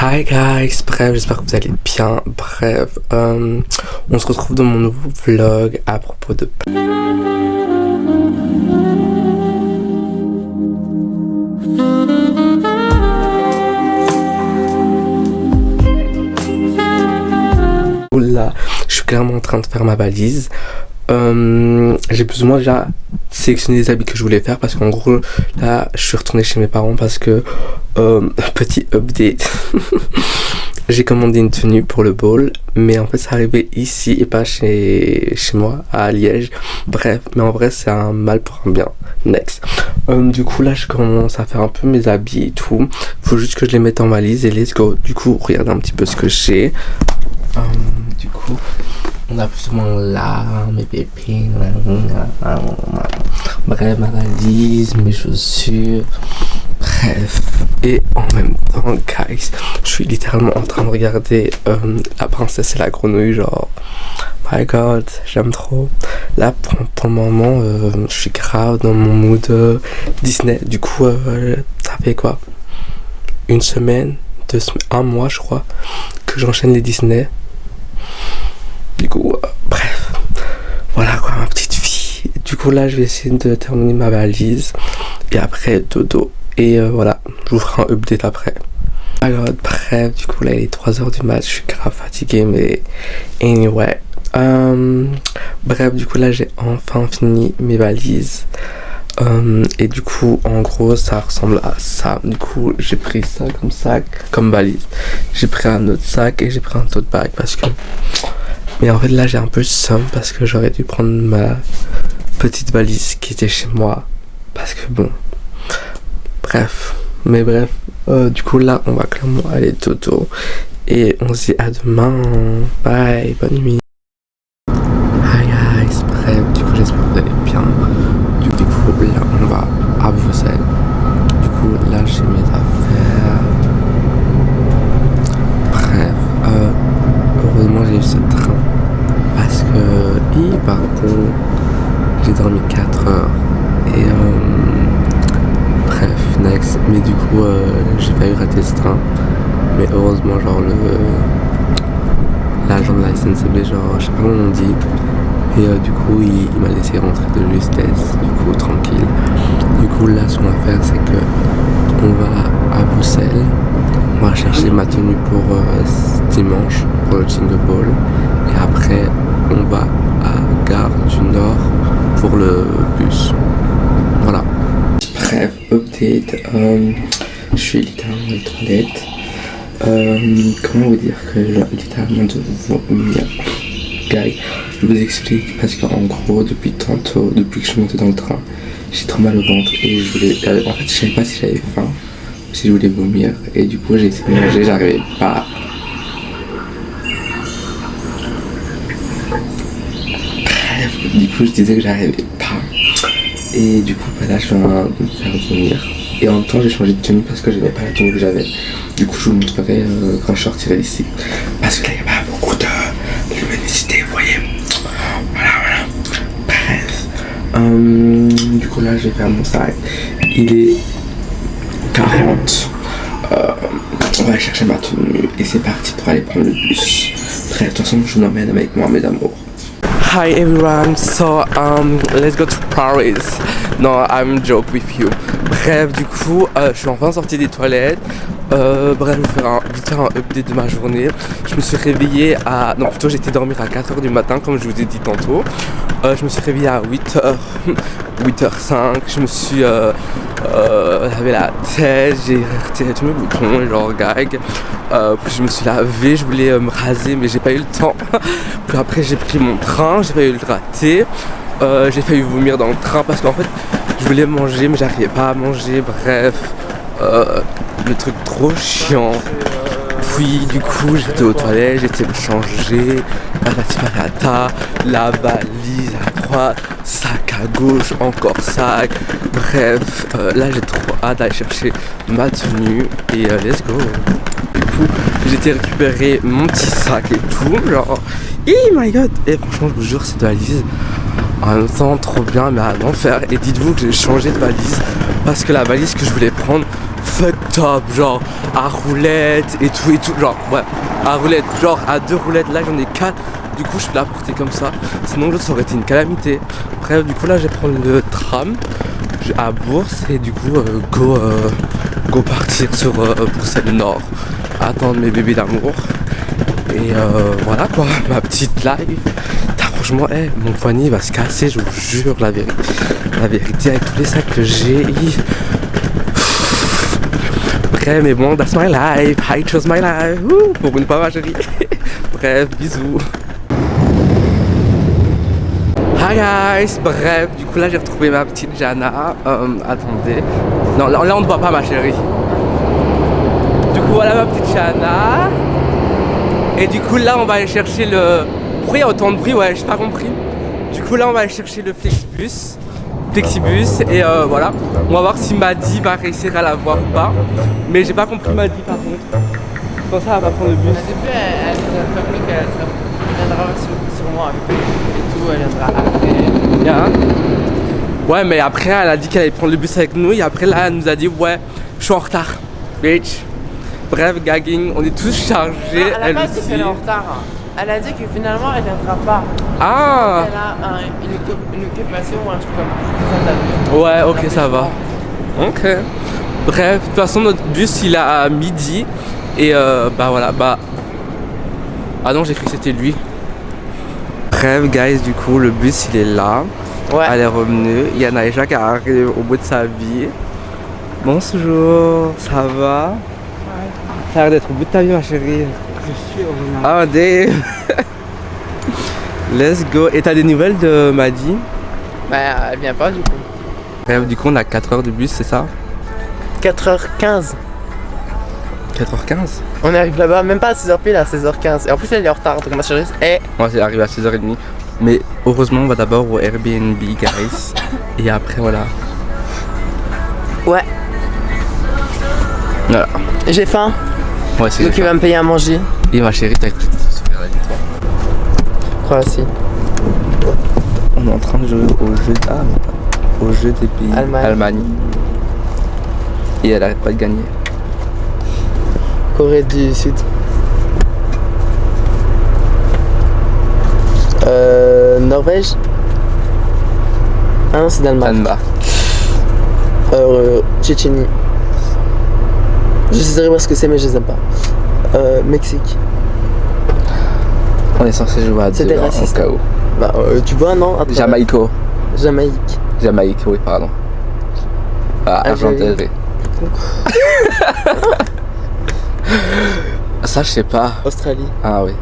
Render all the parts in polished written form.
Hi guys, bref, j'espère que vous allez bien. Bref, on se retrouve dans mon nouveau vlog à propos de... Là, je suis clairement en train de faire ma valise. J'ai plus ou moins déjà sélectionné les habits que je voulais faire parce qu'en gros là je suis retourné chez mes parents parce que petit update j'ai commandé une tenue pour le ball mais en fait c'est arrivé ici et pas chez moi à Liège. Bref, mais en vrai c'est un mal pour un bien. Next. Du coup là je commence à faire un peu mes habits et tout, faut juste que je les mette en valise et let's go. Du coup regardez un petit peu ce que j'ai. Du coup on a plus ou moins là mes pépines, bref, ma valise, mes chaussures, bref. Et en même temps guys, je suis littéralement en train de regarder La Princesse et la Grenouille, genre my god, j'aime trop. Là pour le moment je suis grave dans mon mood Disney. Du coup ça fait quoi, une semaine, un mois je crois que j'enchaîne les Disney. Du coup, bref, voilà quoi ma petite fille. Du coup là je vais essayer de terminer ma valise et après dodo. Et voilà, je vous ferai un update après. Alors bref, du coup là il est 3h du mat, je suis grave fatigué mais anyway. Bref, du coup là j'ai enfin fini mes valises. Et du coup en gros ça ressemble à ça. Du coup j'ai pris ça comme sac, comme valise. J'ai pris un autre sac et j'ai pris un tote bag parce que... Mais en fait là j'ai un peu de somme parce que j'aurais dû prendre ma petite valise qui était chez moi. Parce que bon... Bref. Mais bref. Du coup là on va clairement aller dodo. Et on se dit à demain. Bye, bonne nuit. Hi guys. Bref, du coup j'espère que vous allez bien. Du coup là on va à Bruxelles. Du coup là j'ai mes affaires. Bref. Heureusement j'ai eu ce train. Parce que pardon, j'ai dormi 4 heures et bref, next. Mais du coup j'ai failli rater ce train, mais heureusement genre l'agent de la SNCB, genre je sais pas comment on dit, et du coup il m'a laissé rentrer de justesse, du coup tranquille. Du coup là ce qu'on va faire c'est que on va à Bruxelles, on va chercher ma tenue pour dimanche pour le Jingle Ball et après on va à Gare du Nord pour le bus. Voilà. Bref, update. Je suis littéralement dans les toilettes. Comment vous dire que littéralement de vomir. Guys, je vous explique parce qu'en gros depuis tantôt, depuis que je suis monté dans le train, j'ai trop mal au ventre et je voulais... En fait je savais pas si j'avais faim ou si je voulais vomir et du coup j'ai essayé de manger, j'arrivais pas. Du coup je disais que j'arrivais pas et du coup là je viens de me faire vomir et en même temps j'ai changé de tenue parce que j'aimais pas la tenue que j'avais. Du coup je vous montrerai quand je sortirai d'ici parce que là il n'y a pas beaucoup de luminosité, vous voyez. Voilà. Bref, du coup là je vais faire mon sac, il est 40. On va aller chercher ma tenue et c'est parti pour aller prendre le bus. Bref, de toute façon je vous emmène avec moi mes amours. Hi everyone, so let's go to Paris. No, I'm joke with you. Bref, du coup, je suis enfin sorti des toilettes. Bref, je vais faire un update de ma journée. Je me suis réveillé à... Non, plutôt j'étais dormir à 4h du matin, comme je vous ai dit tantôt. Je me suis réveillé à 8h, 8h05. Je me suis lavé la tête, j'ai retiré tous mes boutons, genre gag. Puis je me suis lavé, je voulais me raser, mais j'ai pas eu le temps. Puis après, j'ai pris mon train, j'ai failli le rater. J'ai failli vomir dans le train parce qu'en fait, je voulais manger, mais j'arrivais pas à manger. Bref, le truc trop chiant. Puis du coup j'étais aux toilettes, j'étais me changer, patata, la valise à droite, sac à gauche, encore sac. Bref, là j'ai trop hâte d'aller chercher ma tenue et let's go. Du coup j'ai été récupérer mon petit sac et tout, genre oh my god. Et franchement je vous jure cette valise en même temps trop bien mais à l'enfer. Et dites-vous que j'ai changé de valise parce que la valise que je voulais prendre fucked up, genre à roulette et tout, genre ouais, à roulette, genre à 2 roulettes, là j'en ai 4, du coup je peux la porter comme ça, sinon l'autre ça aurait été une calamité. Bref, du coup là je vais prendre le tram à Bourse et du coup go partir sur Bruxelles Nord, attendre mes bébés d'amour et voilà quoi, ma petite live. Franchement, mon poignet va se casser, je vous jure la vérité avec tous les sacs que j'ai. Bref, mais bon, that's my life, I chose my life. Pour une fois ma chérie. Bref, bisous. Hi guys, bref, du coup là j'ai retrouvé ma petite Jana. Attendez. Non, là on ne voit pas ma chérie. Du coup voilà ma petite Jana. Et du coup là on va aller chercher le... Pourquoi il y a autant de bruit? Ouais, j'ai pas compris. Du coup là on va aller chercher le Flexibus et voilà. On va voir si Maddy va réussir à la voir ou pas. Mais j'ai pas compris Maddy par contre. Comment ça elle va prendre le bus? Au début elle nous a promis qu'elle viendra sur moi avec et tout, elle viendra après. Ouais mais après elle a dit qu'elle allait prendre le bus avec nous et après là elle nous a dit ouais je suis en retard. Bitch. Bref gagging, on est tous chargés. Non, elle a pas dit qu'elle est en retard. Elle a dit que finalement elle viendra pas. Ah. Elle a une occupation ou un truc comme ça. Ouais, ok, ça va. Ok. Bref, de toute façon notre bus il est à midi et bah voilà, bah... Ah non, j'ai cru que c'était lui. Bref guys, du coup le bus il est là. Ouais. Elle est revenue. Il y en a déjà qui arrive au bout de sa vie. Bonjour, ça va? Ouais. Ça a l'air d'être au bout de ta vie ma chérie. Je suis au Ah damn. Let's go. Et t'as des nouvelles de Maddy? Bah elle vient pas du coup. Bref, du coup on a 4 heures de bus, c'est ça? 4h15. 4h15? On arrive là-bas, même pas à 6h pile, à 16h15. Et en plus elle est en retard, donc ma chérie. Moi c'est arrivé à 6h30. Mais heureusement on va d'abord au Airbnb guys. Et après voilà. Ouais. Voilà. J'ai faim. Ouais, c'est donc il va me payer à manger. Et ma chérie, t'as cru que tu souffrir la victoire? Croatie. On est en train de jouer au jeu des pays Allemagne. Et elle arrête pas de gagner. Corée du Sud. Norvège. Ah non, c'est Danemark. Tchétchénie. Je sais pas ce que c'est, mais je les aime pas. Mexique. On est censé jouer à 2 en cas où. Bah, tu vois, non? Attends, Jamaïque, oui, pardon. Ah, Argentine. Ça, je sais pas. Australie. Ah oui.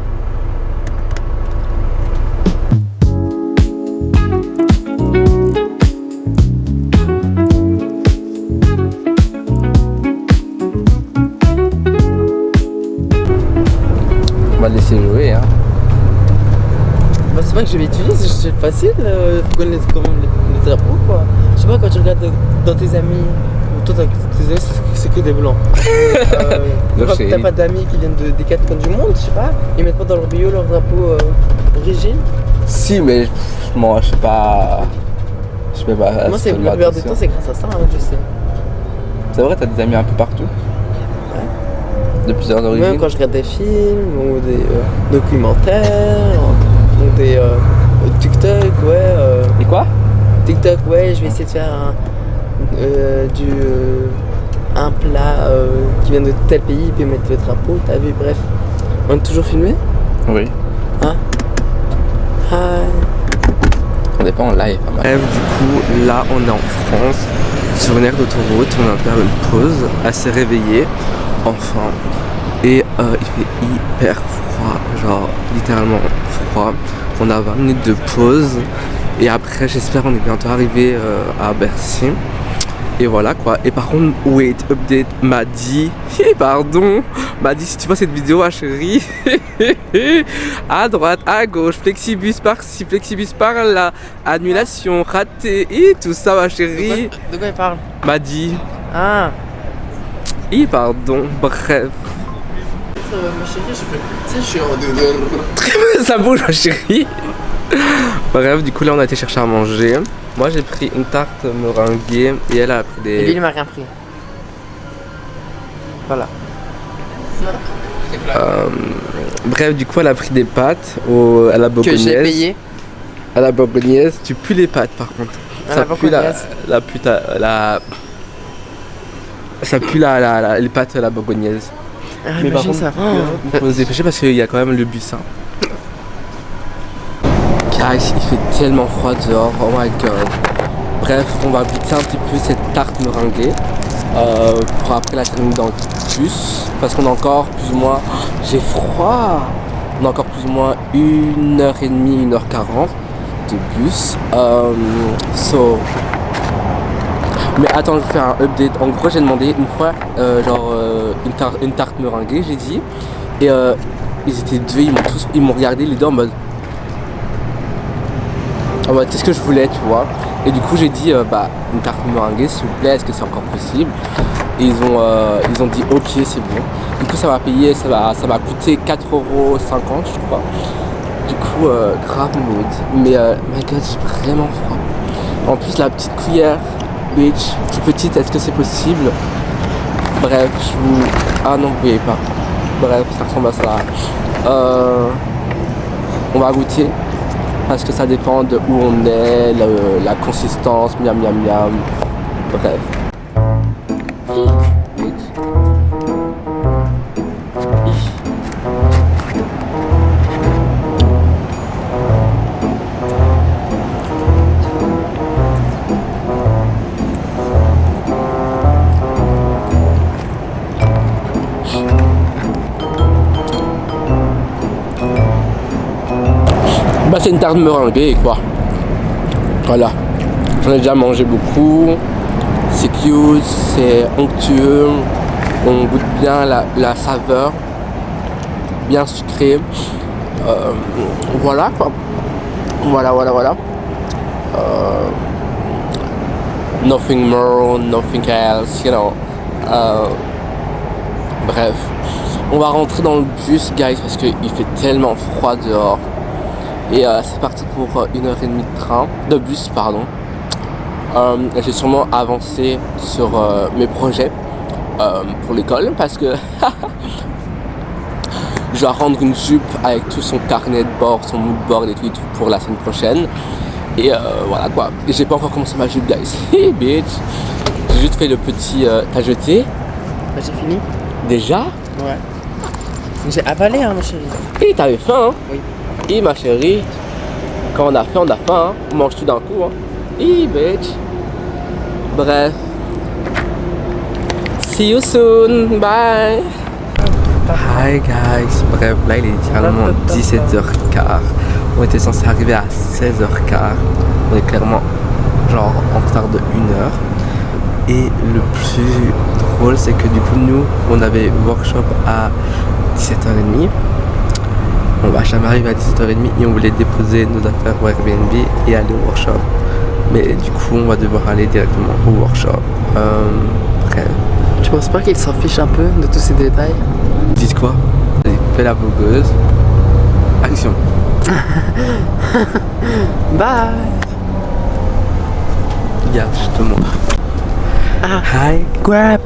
On va laisser jouer, hein. Bah, c'est vrai que je vais étudier, c'est facile, faut connaître quand même les drapeaux, quoi. Je sais pas, quand tu regardes dans tes amis, ou toi tes amis c'est que des blancs. T'as pas d'amis qui viennent des 4 coins du monde, je sais pas, ils mettent pas dans leur bio leur drapeau origine. Si, mais moi je sais pas. Je sais pas. Moi, c'est la plupart du temps, c'est grâce à ça, hein, je sais. C'est vrai, t'as des amis un peu partout? De plusieurs origines. Même quand je regarde des films ou des documentaires ou des TikTok, ouais. Et quoi? TikTok, ouais, je vais essayer de faire un plat qui vient de tel pays, puis mettre le drapeau, t'as vu, bref. On est toujours filmé? Oui. Hein? On n'est pas en live. Bref, du coup, là on est en France, sur une aire d'autoroute, on va faire une pause, assez réveillé. Enfin, et il fait hyper froid, genre littéralement froid. On a 20 minutes de pause et après j'espère on est bientôt arrivé à Bercy. Et voilà quoi. Et par contre, wait, update, Maddy, pardon, Maddy, si tu vois cette vidéo, ma chérie, à droite, à gauche, Flexibus par-ci, Flexibus par-là, annulation, raté, et tout ça, ma chérie. De quoi il parle? Maddy. Ah. Pardon, bref. Ma chérie, je suis en... Ça bouge, ma chérie. Bref, du coup là on a été chercher à manger. Moi j'ai pris une tarte meringuée et elle a pris des... Et lui il m'a rien pris. Voilà. Bref, du coup, elle a pris des pâtes à la Que bourgognaise. j'ai payé. À la bourgognaise, tu pues les pâtes par contre. À Ça la pue bourgognaise. ça pue les pâtes à la bourgognaise. Ah, Mais par imagine contre, ça. il faut se dépêcher parce qu'il y a quand même le bus. Hein. Guys, il fait tellement froid dehors, oh my god. Bref, on va goûter un petit peu cette tarte meringuée pour après la terminer dans le bus. Parce qu'on a encore plus ou moins... J'ai froid. On a encore plus ou moins 1h30, 1h40 de bus. Mais attends, je vais faire un update. En gros, j'ai demandé une fois, une tarte meringuée, j'ai dit. Et ils étaient deux, ils m'ont regardé les deux en mode qu'est-ce que je voulais, tu vois. Et du coup, j'ai dit, une tarte meringuée, s'il vous plaît, est-ce que c'est encore possible? Et ils ont dit, ok, c'est bon. Du coup, ça m'a coûté 4,50 €, je crois. Du coup, grave mood. Mais, my god, j'ai vraiment froid. En plus, la petite cuillère, bitch, toute petite, est-ce que c'est possible? Bref, ah non, vous voyez pas. Bref, ça ressemble à ça. On va goûter. Parce que ça dépend de où on est, la consistance, miam miam miam. Bref. Bah c'est une tarte meringuée quoi. Voilà. J'en ai déjà mangé beaucoup. C'est cute, c'est onctueux. On goûte bien la saveur. Bien sucrée. Voilà quoi. Voilà. Nothing more, nothing else, you know. Bref. On va rentrer dans le bus guys parce qu'il fait tellement froid dehors. Et c'est parti pour 1h30 de bus, pardon. J'ai sûrement avancé sur mes projets pour l'école parce que je dois rendre une jupe avec tout son carnet de bord, son mood board et tout pour la semaine prochaine. Et voilà quoi. Et j'ai pas encore commencé ma jupe, guys. Hey bitch. J'ai juste fait le petit. T'as jeté? Bah, j'ai fini. Déjà? Ouais. J'ai avalé, hein, ma chérie. Et t'avais faim, hein? Oui. Et ma chérie, quand on a faim, hein. On mange tout d'un coup, hein. Et bitch. Bref. See you soon. Bye. Hi guys. Bref, là il est littéralement 17h15. On était censé arriver à 16h15. On est clairement genre en retard de 1h. Et le plus drôle, c'est que du coup, nous, on avait workshop à 17h30. On va jamais arriver à 17h30 et on voulait déposer nos affaires au Airbnb et aller au workshop. Mais du coup, on va devoir aller directement au workshop. Bref. Tu penses pas qu'il s'en fiche un peu de tous ces détails? Dites quoi? Fais la vogueuse. Action. Bye. Regarde, je te montre. Ah. Hi. Grab.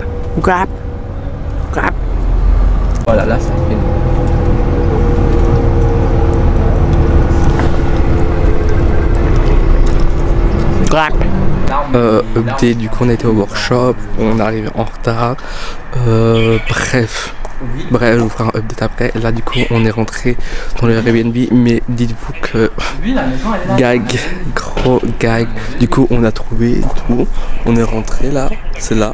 Voilà, là, ça fait. Update, du coup on était au workshop, on est arrivé en retard. Bref, je vous ferai un update après. Là du coup on est rentré dans le Airbnb, mais dites-vous que gag, gros gag. Du coup on a trouvé tout, on est rentré là, c'est là.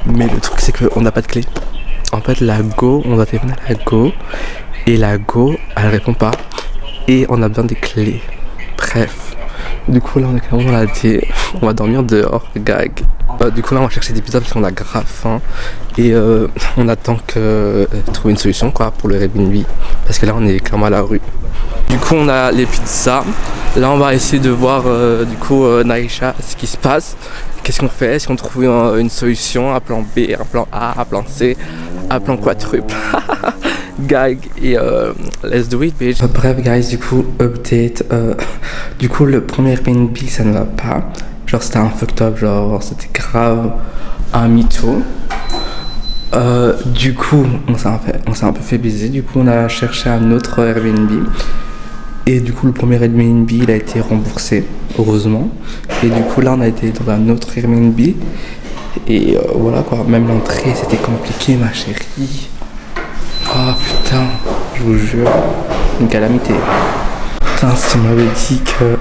Mais le truc c'est qu'on n'a pas de clé. En fait la Go, on doit téléphoner à la Go et la Go elle répond pas et on a besoin des clés. Bref. Du coup là on est clairement là, on va dormir dehors, gag. Du coup là on va chercher des pizzas parce qu'on a grave faim. Et on attend que trouver une solution quoi pour le Airbnb. Parce que là on est clairement à la rue. Du coup on a les pizzas. Là on va essayer de voir du coup Naïcha ce qui se passe. Qu'est-ce qu'on fait? Est-ce qu'on trouve une solution? Un plan B, un plan A, un plan C, un plan quadruple. Gag et let's do it bitch. Bref guys, du coup update, du coup le premier Airbnb ça ne va pas, genre c'était un fucked up, genre c'était grave un mytho. Du coup, on s'est un peu fait baiser. Du coup, on a cherché un autre Airbnb. Et du coup, le premier Airbnb, il a été remboursé, heureusement. Et du coup, là, on a été dans un autre Airbnb. Et voilà quoi, même l'entrée, c'était compliqué, ma chérie. Oh putain, je vous jure, une calamité. Putain, si tu m'avais dit que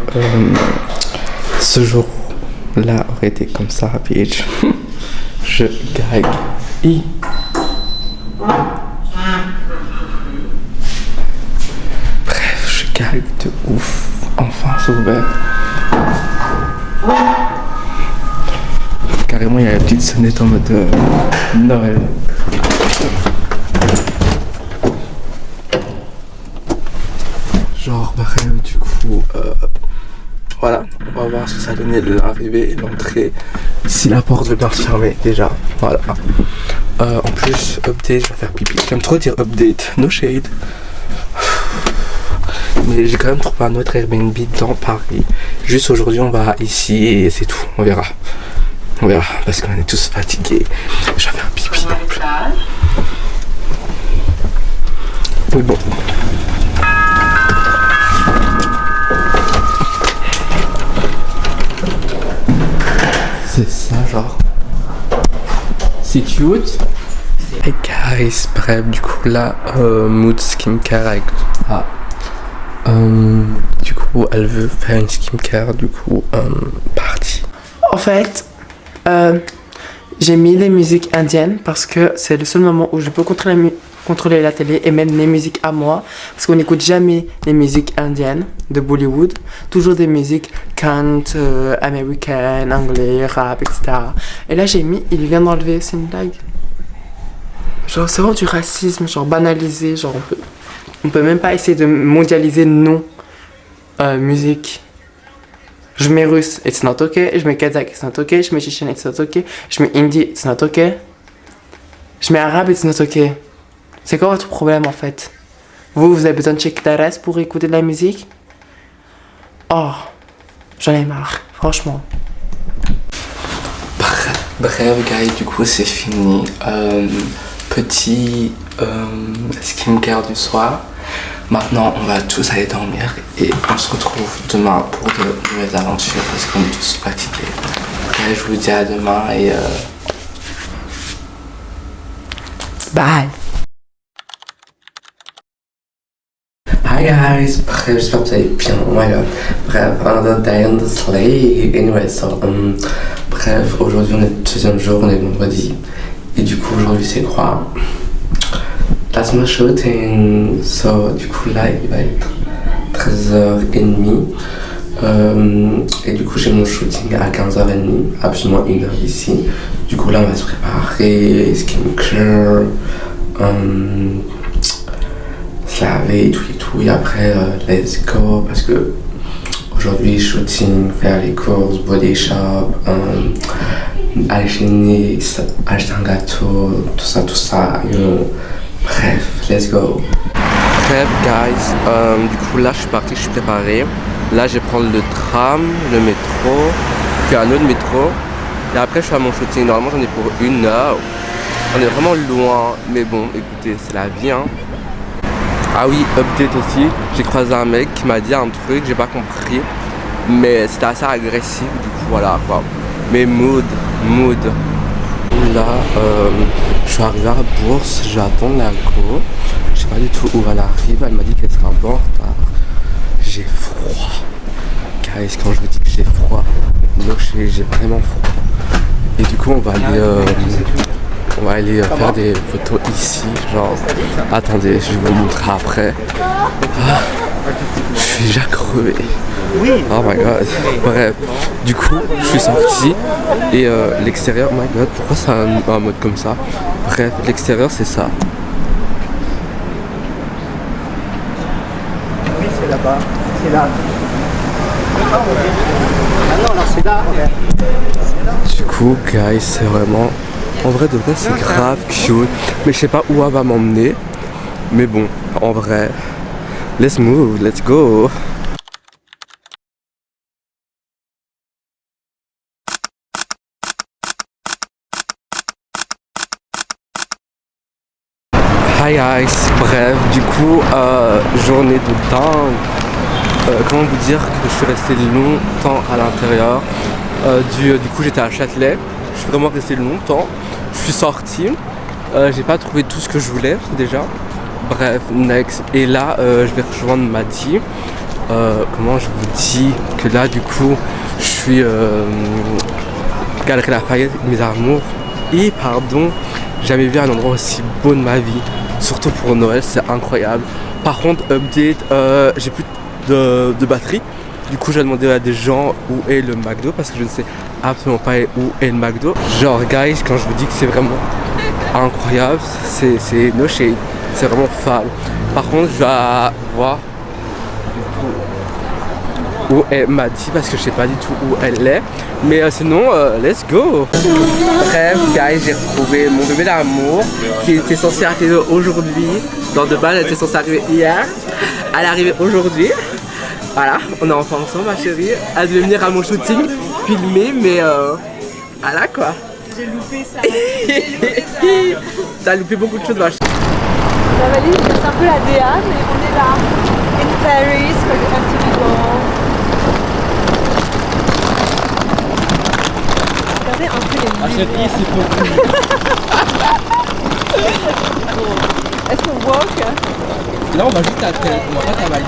ce jour-là aurait été comme ça, bitch. Je gague. Bref, je gague de ouf. Enfin, c'est ouvert. Carrément, il y a la petite sonnette en mode Noël. Genre, bref, du coup, voilà, on va voir ce que ça donnait de l'arrivée et l'entrée. Si la porte veut bien se fermer, déjà, voilà. En plus, update, je vais faire pipi. J'aime trop dire update, no shade. Mais j'ai quand même trouvé un autre Airbnb dans Paris. Juste aujourd'hui, on va ici et c'est tout, on verra. On verra, parce qu'on est tous fatigués. Je vais faire pipi non plus. Mais bon. C'est ça, genre. C'est cute. Hey guys, bref, du coup là, Mood Skincare avec... du coup, elle veut faire une skincare, du coup, partie. En fait, j'ai mis les musiques indiennes parce que c'est le seul moment où je peux contrôler la télé et même les musiques à moi. Parce qu'on n'écoute jamais les musiques indiennes de Bollywood. Toujours des musiques cant, américaines, anglais, rap, etc. Et là j'ai mis, il vient d'enlever, c'est une blague. Genre c'est vraiment du racisme, genre banalisé, genre on peut même pas essayer de mondialiser non musique. Je mets russe, it's not okay. Je mets kazakh, it's not okay. Je mets tchétchène, it's not okay. Je mets hindi, it's not okay. Je mets arabe, it's not okay. C'est quoi votre problème en fait? Vous avez besoin de check Taras pour écouter de la musique? Oh, j'en ai marre, franchement. Bref, guys, du coup, c'est fini. Petit skincare du soir. Maintenant, on va tous aller dormir et on se retrouve demain pour de nouvelles aventures parce qu'on est tous fatigués. Et je vous dis à demain et Bye. Hi guys, bref, j'espère que vous allez bien. Oh my god. Bref, another day in the sleigh. Anyway, so, bref, aujourd'hui on est le deuxième jour, on est vendredi. Et du coup, aujourd'hui c'est quoi? That's my shooting. So, du coup, là, il va être 13h30. Et du coup, j'ai mon shooting à 15h30, absolument 1h d'ici. Du coup, là, on va se préparer, skincare, se laver et tout. Et après, let's go. Parce que aujourd'hui, shooting, faire les courses, body shop, aller chez NYX, acheter un gâteau, tout ça, you know. Bref, let's go. Bref, guys, du coup là je suis parti, je suis préparé. Là je vais prendre le tram, le métro, puis un autre métro. Et après je suis à mon shooting. Normalement j'en ai pour 1 heure. On est vraiment loin, mais bon, écoutez, c'est la vie, hein. Ah oui, update aussi. J'ai croisé un mec qui m'a dit un truc, j'ai pas compris. Mais c'était assez agressif, du coup voilà quoi. Mais mood. Là, je suis arrivé à la bourse, je vais attendre la go. Je sais pas du tout où elle arrive, elle m'a dit qu'elle sera un peu en retard. J'ai froid. Guys, quand je vous dis que j'ai froid, j'ai vraiment froid. Et du coup, on va aller faire des photos ici. Genre, attendez, je vais vous montrer après. Ah, je suis déjà crevé. Oh my god. Bref, du coup, je suis sorti et l'extérieur, oh my god, pourquoi ça a un mode comme ça? Bref, l'extérieur c'est ça. Oui, c'est là-bas, c'est là. Ah non, alors c'est là. Du coup, guys, c'est vraiment... En vrai, de vrai, c'est grave cute. Mais je sais pas où elle va m'emmener. Mais bon, en vrai, let's move, let's go. Hi guys, bref, du coup, journée de dingue. Comment vous dire que je suis resté longtemps à l'intérieur. Du coup, j'étais à Châtelet. Je suis vraiment resté longtemps. Je suis sorti. J'ai pas trouvé tout ce que je voulais déjà. Bref, next. Et là, je vais rejoindre Maddy. Comment je vous dis que là, du coup, je suis Galerie Lafayette, mes amours. Et pardon, j'ai jamais vu un endroit aussi beau de ma vie. Surtout pour Noël, c'est incroyable. Par contre, update, j'ai plus de batterie. Du coup, j'ai demandé à des gens où est le McDo parce que je ne sais absolument pas où est le McDo. Genre, guys, quand je vous dis que c'est vraiment incroyable, c'est no shade. C'est vraiment fab. Par contre, je vais voir où est Maddy parce que je sais pas du tout où elle est. Mais sinon, let's go. Bref, guys, j'ai retrouvé mon bébé d'amour qui était censé arriver aujourd'hui. Dans de balles, elle était censée arriver hier. Elle est arrivée aujourd'hui. Voilà, on est enfin ensemble, ma chérie. Elle devait venir à mon shooting, filmer, mais voilà quoi. J'ai loupé ça. J'ai loupé ça. T'as loupé beaucoup de choses, ma chérie. La valise, c'est un peu la DA, mais on est là. In Paris for the MTV Ball. Regardez un peu les lumières. c'est beaucoup. Est-ce qu'on walk? Là, on va juste à tête. On va pas ta valise.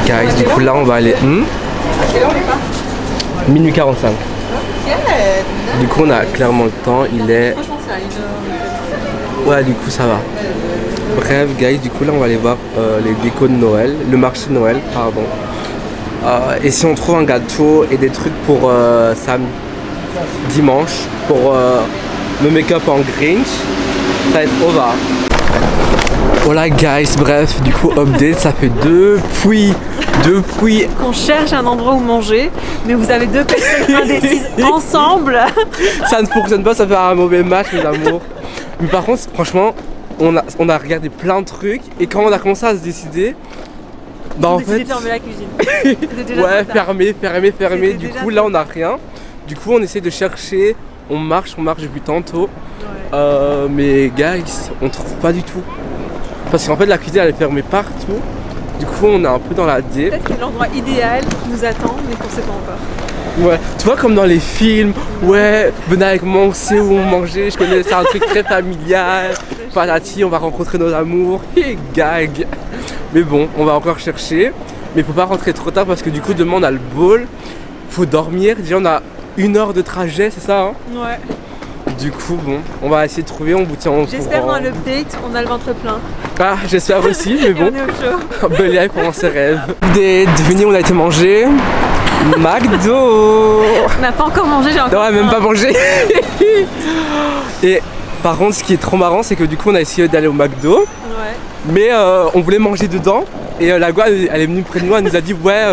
Guys, du coup là on va aller minuit 45. Du coup on a clairement le temps, il est... Franchement, c'est à 1h. Ouais, du coup ça va. Bref, guys, du coup là on va aller voir les décos de Noël, le marché de Noël, pardon. Et si on trouve un gâteau et des trucs pour dimanche, pour me make-up en Grinch, ça va être over. Voilà guys, bref, du coup update, ça fait depuis Qu'on cherche un endroit où manger, mais vous avez deux personnes indécises ensemble. ça ne fonctionne pas, ça fait un mauvais match les amours. Mais par contre, franchement, on a regardé plein de trucs et quand on a commencé à se décider, bah en fait... fermer la cuisine. Ouais, fermé. C'était Du déjà coup là on a rien. Du coup on essaie de chercher, on marche depuis tantôt. Ouais. Mais guys, on trouve pas du tout. Parce qu'en fait la cuisine elle est fermée partout. Du coup on est un peu dans la D. Peut-être que l'endroit idéal nous attend, mais qu'on sait pas encore. Ouais, tu vois comme dans les films, ouais, venez avec moi, on sait où manger, je connais, c'est un truc très familial, patati, on va rencontrer nos amours, et gag. Mais bon, on va encore chercher, mais faut pas rentrer trop tard parce que du coup demain on a le ball, faut dormir, déjà on a 1 heure de trajet, c'est ça hein? Ouais. Du coup bon, on va essayer de trouver, on vous tient au courant. J'espère dans l'update, on a le ventre plein. Ah, j'espère aussi, mais Et bon. on est au chaud. Belle life pendant ses rêves. Devinez où on a été manger McDo. On n'a pas encore mangé, j'ai encore. Non, même pas mangé. Et par contre, ce qui est trop marrant, c'est que du coup, on a essayé d'aller au McDo, Ouais. mais on voulait manger dedans. Et la gouaille, elle est venue près de nous, elle nous a dit ouais,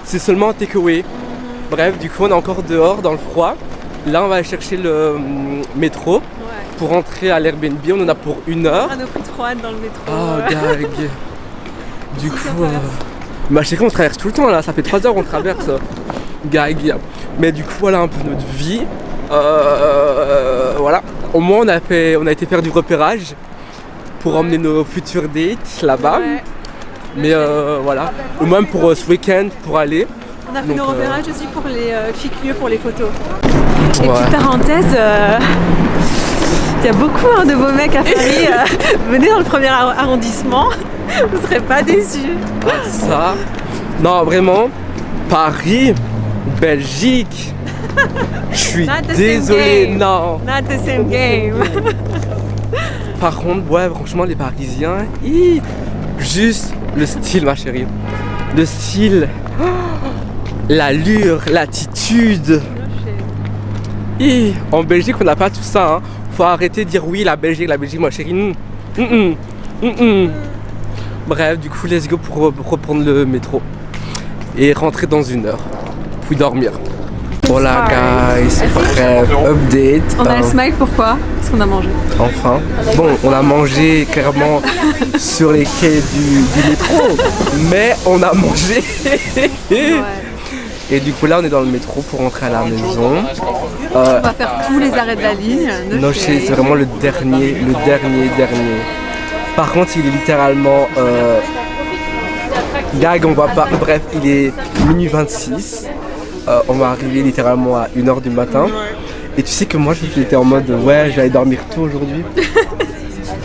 c'est seulement un takeaway. Bref, du coup, on est encore dehors dans le froid. Là, on va aller chercher le métro Ouais. pour rentrer à l'Airbnb. On en a pour 1 heure. On a nos frites froides dans le métro. Oh, gag. Du coup, traverse. bah, je sais qu'on traverse tout le temps là, ça fait 3 heures qu'on traverse. Gag. Mais du coup, voilà un peu notre vie. Voilà. Au moins, on a été faire du repérage pour emmener nos futurs dates là-bas. Ouais. Mais voilà. Ou même pour ce week-end, pour aller. On a fait Donc, nos repérages aussi pour les chic lieux pour les photos. Ouais. Et petite parenthèse, il y a beaucoup de beaux mecs à Paris. Venez dans le premier arrondissement, vous serez pas déçus. Ça. Non, vraiment. Paris, Belgique. Je suis Not the same désolé. game. Non. Not the same game. Par contre, ouais, franchement, les Parisiens, juste le style, ma chérie. Le style, l'allure, l'attitude. En Belgique, on n'a pas tout ça. Hein. Faut arrêter de dire oui, la Belgique, ma chérie. Bref, du coup, let's go pour reprendre le métro et rentrer dans 1 heure, puis dormir. Hola Stars. guys, bref, update. On a le smile, pourquoi? Parce qu'on a mangé. Enfin, bon, on a mangé clairement sur les quais du métro, mais on a mangé. Ouais. Et du coup là, on est dans le métro pour rentrer à la maison. On va faire tous les arrêts de la ligne. Non, c'est vraiment le dernier. Par contre, il est littéralement gag, on voit pas. Bref, il est minuit 26. On va arriver littéralement à 1h du matin. Et tu sais que moi, j'étais en mode ouais, je vais aller dormir tôt aujourd'hui.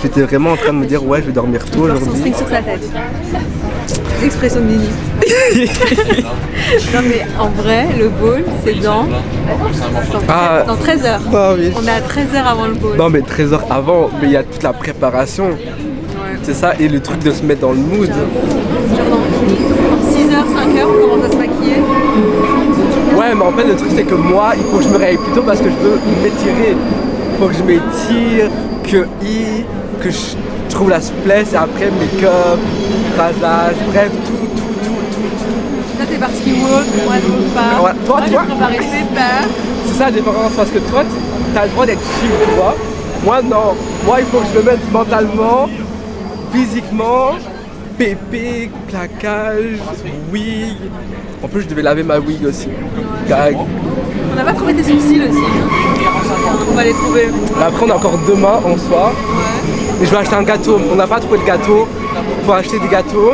J'étais vraiment en train de me dire ouais, je vais dormir tôt Son aujourd'hui. string sur sa tête. L'expression de Nini. Non mais en vrai, le ball, c'est dans 13 heures. Ah oui. On est à 13 heures avant le ball. Non mais 13 heures avant, mais il y a toute la préparation. Ouais. C'est ça, et le truc de se mettre dans le mood. Genre dans 6 heures, 5 heures, on commence à se maquiller. Ouais, mais en fait, le truc, c'est que moi, il faut que je me réveille plus tôt parce que je veux m'étirer. Il faut que je m'étire, que je trouve la souplesse, et après, make-up, rasage, bref, tout. Là, t'es parti walk, moi, je walk pas. Ouais, toi, moi, j'ai préparé pépère. C'est ça la différence, parce que toi, t'as le droit d'être chill, tu vois. Moi, non. Moi, il faut que je me mette mentalement, physiquement, pépé, plaquage, wig. En plus, je devais laver ma wig aussi. Gag. On n'a pas trouvé tes sourcils aussi. On va les trouver. Après, on a encore demain en soi. Et je vais acheter un gâteau. On n'a pas trouvé de gâteau. Il faut acheter des gâteaux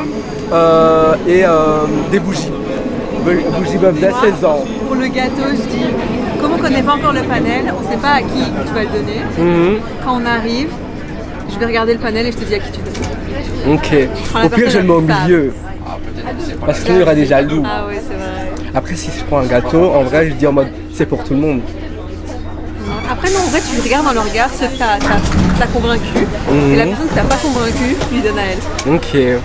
et des bougies. Bougies birthday 16 ans. Pour le gâteau, je dis, comme on connaît pas encore le panel, on sait pas à qui tu vas le donner. Quand on arrive, je vais regarder le panel et je te dis à qui tu donnes. Ok. prends la Au pire, je le mets au personne la plus milieu. Parce que sinon, il y aura des jaloux. Ah oui, c'est vrai. Après, si je prends un gâteau, en vrai, je dis en mode c'est pour tout le monde. Après, non, en vrai, tu regardes dans le regard ceux que t'as convaincu. Et la personne que t'as pas convaincu, tu lui donnes à elle. Ok.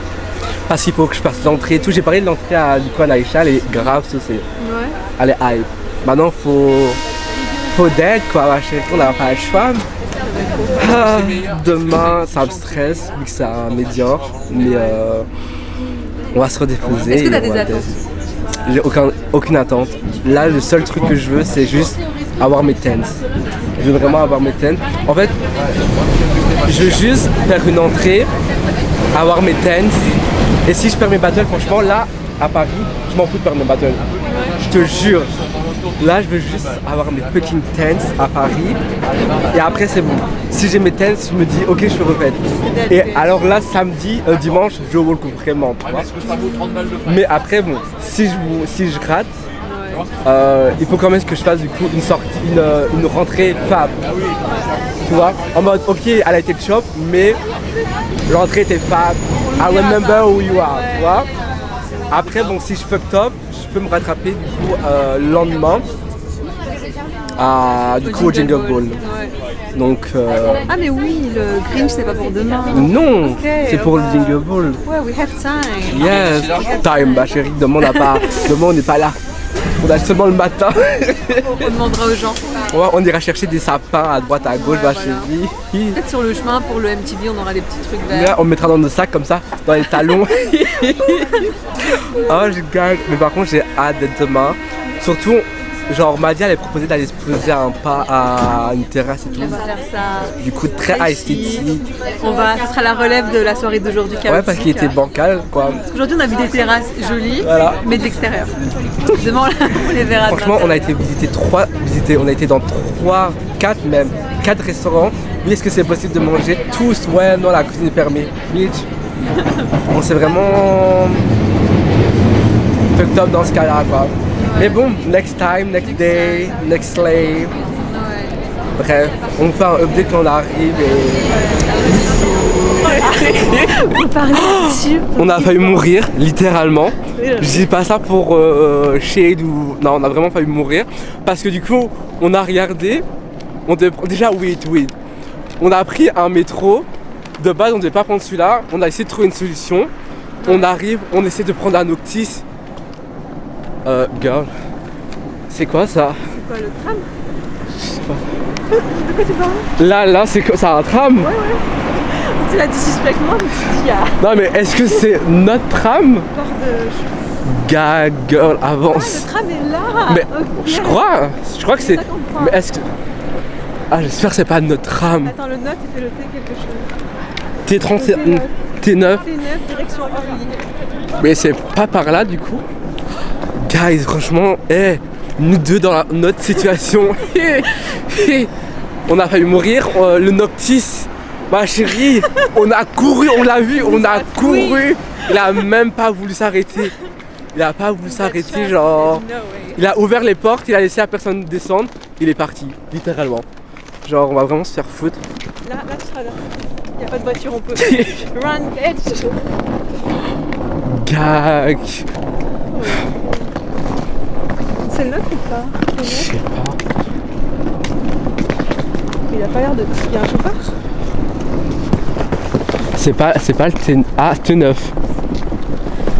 Parce qu'il faut que je passe l'entrée et tout. J'ai parlé de l'entrée à Aïcha, elle est grave saucée. Ouais. Elle est hype. Maintenant, faut d'être quoi, ma chérie, on n'a pas le choix. Ah, demain, ça me stresse, vu que c'est un médior. Mais on va se redéposer. Est-ce que t'as et des on va attentes? J'ai aucune attente. Là, le seul truc que je veux, c'est juste avoir mes tens. Je veux vraiment avoir mes tens. En fait, je veux juste faire une entrée, avoir mes tens. Et si je perds mes battles, franchement, là, à Paris, je m'en fous de perdre mes battles. Je te jure. Là, je veux juste avoir mes fucking tens à Paris. Et après, c'est bon. Si j'ai mes tens, je me dis, ok, je suis refaite. Et alors là, samedi, dimanche, je walk vraiment. Tu vois. Mais après, bon, si je rate, il faut quand même que je fasse du coup une rentrée fab. Tu vois, en mode, ok, elle a été chop, mais l'entrée était fab. I remember who you are, tu vois. Après, bon, si je fuck top, je peux me rattraper du coup le lendemain au Jingle Ball. Ouais. Donc Ah mais oui, le Grinch c'est pas pour demain. non, Ok, c'est pour le bah, Jingle Ball. Ouais, we have time. Yes, time, ma chérie. Demain on n'est pas là. On a seulement le matin. On demandera aux gens. On ira chercher des sapins à droite, à gauche, ma chérie. Peut-être sur le chemin pour le MTV, on aura des petits trucs verts. Là, on mettra dans nos sacs comme ça, dans les talons. Oh, je gagne. Mais par contre, j'ai hâte d'être demain. Surtout, genre, Madia, elle a proposé d'aller se poser un pas à une terrasse et tout. On va faire ça. Du coup, très esthétique. Ce sera la relève de la soirée d'aujourd'hui. Ouais, parce qu'il était bancal, quoi. Aujourd'hui, on a vu des terrasses jolies, Voilà. mais de l'extérieur. Demain, on les verra. de Franchement, on a l'intérieur. été dans 4 restaurants. Oui, est-ce que c'est possible de manger tous? Ouais, non, la cuisine est fermée. Bitch. On s'est vraiment fucked up dans ce cas-là, quoi. Mais bon, next time, next day, next slave. Ouais. Bref, on fait un update quand on arrive Vous parlez là-dessus. On a failli mourir, littéralement. Je dis pas ça pour shade ou... Non, on a vraiment failli mourir. Parce que du coup, on a regardé. Déjà, wait. On a pris un métro. De base, on devait pas prendre celui-là. On a essayé de trouver une solution. On arrive, on essaie de prendre un Octis. Girl. C'est quoi ça? C'est quoi le tram? Je sais pas. De quoi tu parles? Là, c'est un tram? Ouais. Tu l'as dit suspectement, mais tu dis, il y a Non, mais est-ce que c'est notre tram? peur de... Gag, girl, Ah, avance. le tram est là. Mais Ok. je crois que c'est. Ça compte pas. Mais est-ce que. Ah, j'espère que c'est pas notre tram. Attends, le note, il fait le T quelque chose. T30, T9. T9. T9, direction Orly. Mais c'est pas par là du coup. Guys, franchement, nous deux dans notre situation. On a failli mourir. Le Noctis, ma chérie, on a couru, on l'a vu, on a couru. Il a même pas voulu s'arrêter. Il a pas voulu s'arrêter, genre. No way. Il a ouvert les portes, il a laissé la personne descendre, il est parti, littéralement. Genre, on va vraiment se faire foutre. Là, tu seras là. Il n'y a pas de voiture, on peut. Run, bitch. Gag. C'est le nôtre ou pas? Je sais pas. Il a pas l'air de. Il y a un chauffeur? C'est pas le T... Ah, T9.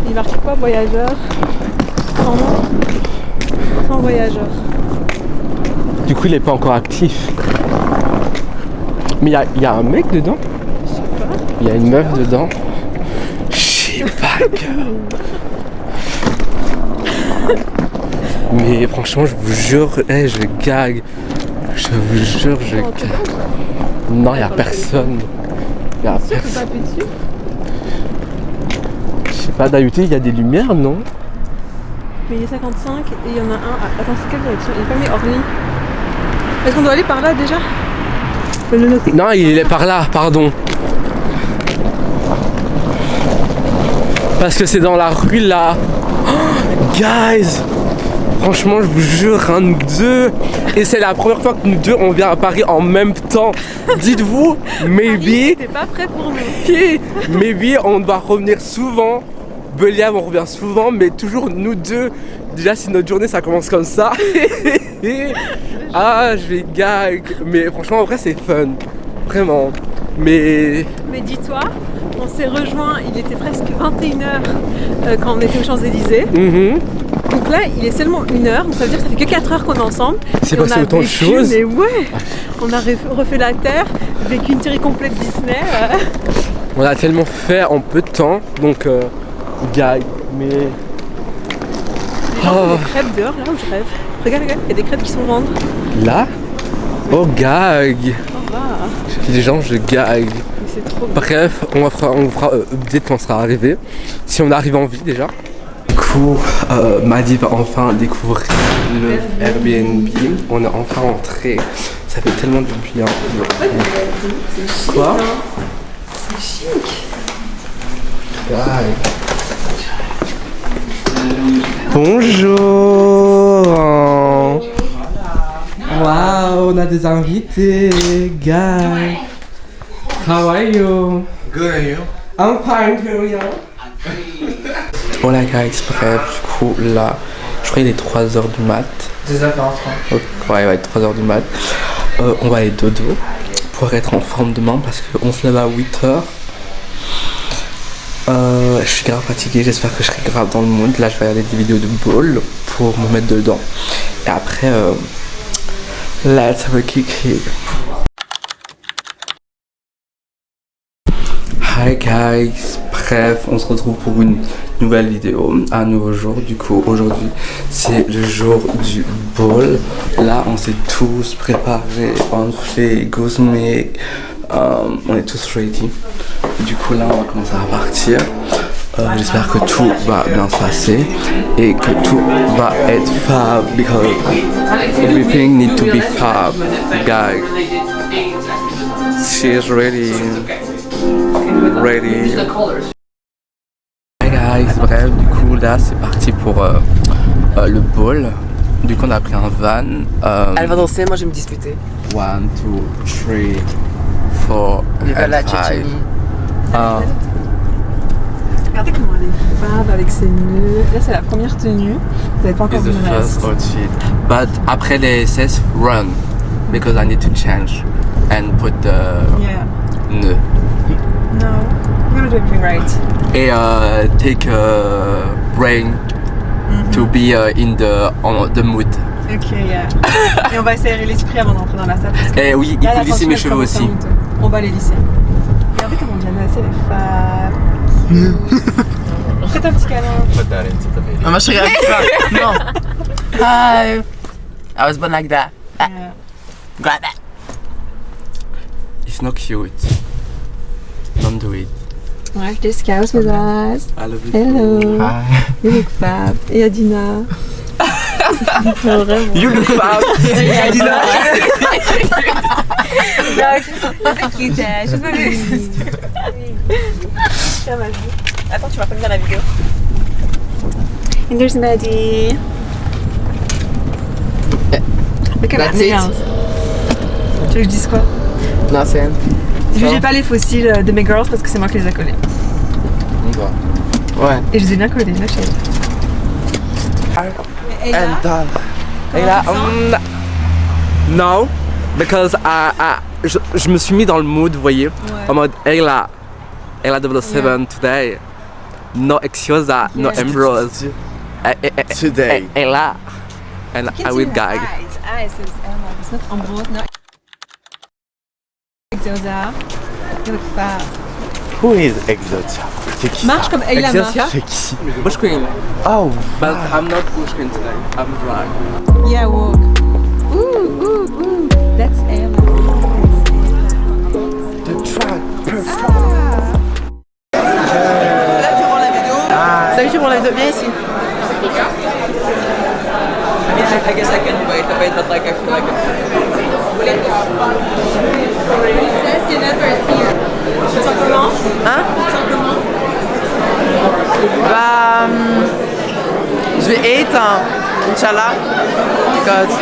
Il marque quoi, voyageur? Sans voyageur. Du coup, il est pas encore actif. Mais il y a un mec dedans. Je sais pas. Il y a une meuf dedans. Je sais pas, girl. Mais franchement, je vous jure, je gag. Je vous jure, je gag. Non, il y a personne. Il y a Tu peux personne. taper dessus? Je sais pas, d'habitude, il y a des lumières, non? Mais il est 55 et il y en a un. Attends, c'est quelle direction? Il est pas mis Orly. Est-ce qu'on doit aller par là déjà? Je vais le noter. Non, il est par là, pardon. Parce que c'est dans la rue là. Oh, guys! Franchement, je vous jure, nous deux. Et c'est la première fois que nous deux on vient à Paris en même temps. Dites-vous, maybe. T'es pas prêt pour nous. Maybe on doit revenir souvent. Belial, on revient souvent, mais toujours nous deux. Déjà, si notre journée ça commence comme ça. Ah, je vais gag. Mais franchement, en vrai, c'est fun. Vraiment. Mais. Mais dis-toi, on s'est rejoint, il était presque 21h quand on était aux Champs-Élysées. Donc là, il est seulement 1h, donc ça veut dire que ça fait que 4 heures qu'on est ensemble. C'est Et on passé a autant de vécu, choses. Mais ouais, on a refait la Terre, vécu une série complète Disney. On a tellement fait en peu de temps. Donc, gag. Mais. Les gens font des crêpes dehors, là où je rêve. Regarde, il y a des crêpes qui sont vendues. Là? Oh, gag. Oh, va. Les gens, je gag. Mais c'est trop bien. Bref, on vous fera update quand on sera arrivé. Si on arrive en vie déjà. Du coup, Maddy va enfin découvrir le Airbnb. On est enfin entré. Ça fait tellement de bien. Quoi? C'est chic. Bonjour. Wow, on a des invités. Guys. How are you? Good, and you? I'm fine, Julia. Voilà guys, bref, du coup là, je crois qu'il est 3h du mat. 2h43. Ouais, ouais, 3h du mat. On va aller dodo pour être en forme demain parce qu'on se lève à 8h. Je suis grave fatigué, j'espère que je serai grave dans le mood. Là je vais regarder des vidéos de ball pour me mettre dedans. Et après, let's have a kick here. Hi guys, bref, on se retrouve pour une nouvelle vidéo, un nouveau jour. Du coup, aujourd'hui, c'est le jour du ball. Là, on s'est tous préparés, on fait cosmic, on est tous ready. Du coup, là, on va commencer à partir. J'espère que tout va bien se passer et que tout va être fab because everything need to be fab, guys. She's ready. Ready. Hi guys, bref, du coup là c'est parti pour le ball. Du coup on a pris un van. Elle va danser, moi je vais me disputer. 1, 2, 3, 4 Viva la and 5. Tchétchénie. Regardez comment elle est fab avec ses nœuds. Là, c'est la première tenue. Vous n'avez pas encore Is vu the le first reste. outfit. But après les SS, run. Because I need to change and put the Yeah. nœud. No. We're gonna do everything right. Et take a brain to be in the mood. Ok, yeah. Et on va essayer l'esprit avant d'entrer dans la salle. Parce que Et oui, il là, faut la lisser tension, mes elle cheveux commence à aussi. monter. On va les lisser. Regardez comment Diana, elle est fab. Faites un petit câlin. Moi je regarde pas. Non. Hi. I was born like that. Grab that. It's not cute. Don't do it. Ouais, Jessica was with us. I love you. Hello. Hi. You look fab. Et Adina. Vraiment. You look fab. Et Adina. C'est cute, je Attends, tu m'as pas mis dans la vidéo. And there's Maddie. Look at That's my it. nails. Tu veux que je dise quoi? Nothing. Jugez pas les fossiles de mes girls parce que c'est moi qui les ai collés. Ouais. Et je les ai bien collés, ma chérie. And done. Et là, no, because je me suis mis dans le mood, vous voyez, en mode Ayla 007 today, no Exiosa, no Ambrose, Today. Ayla, and I will gag. Eyes is it's not Ambrose, no. Exosa. You look fab. Who is Exotia? C'est qui? Marche comme Ayla marche. Exosia? C'est qui? Bush Queen, Oh, but I'm not Bush Queen today, I'm drag. Yeah, walk. Ooh. That's Ayla. the track. Salut, tu prends la vidéo, viens ici. I guess I can wait a bit, but like I feel like Tu sens comment? Hein? Tu sens comment? Bah, je vais eat, Inch'Allah, because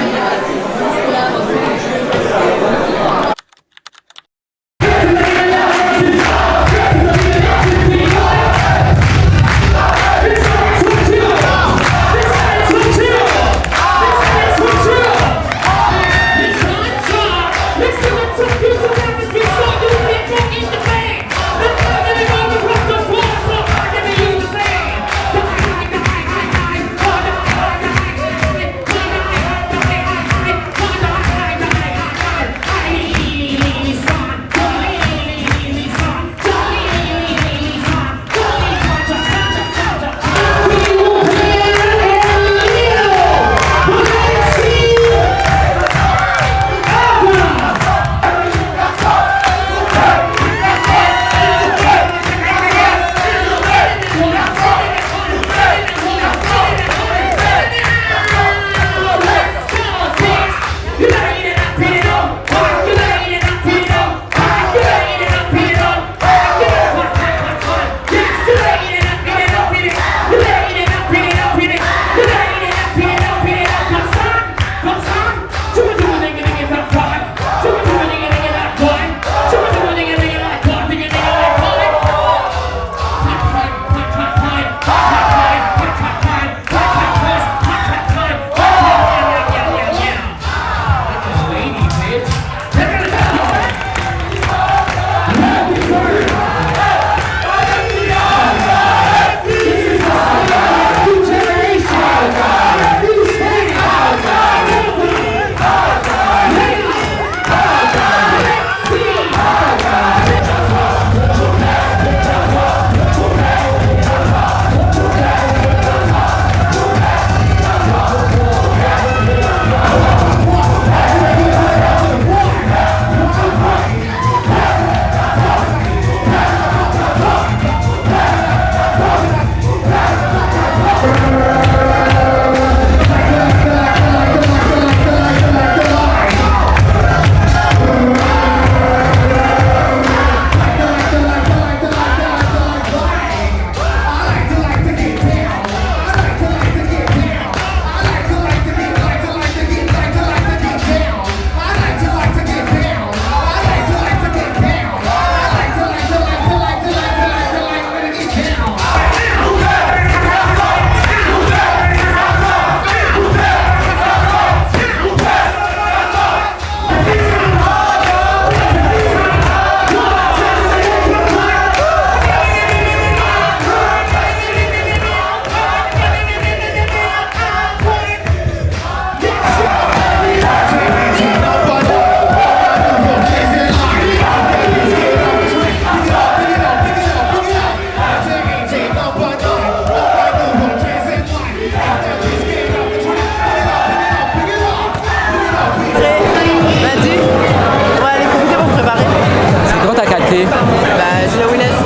Julia Williams,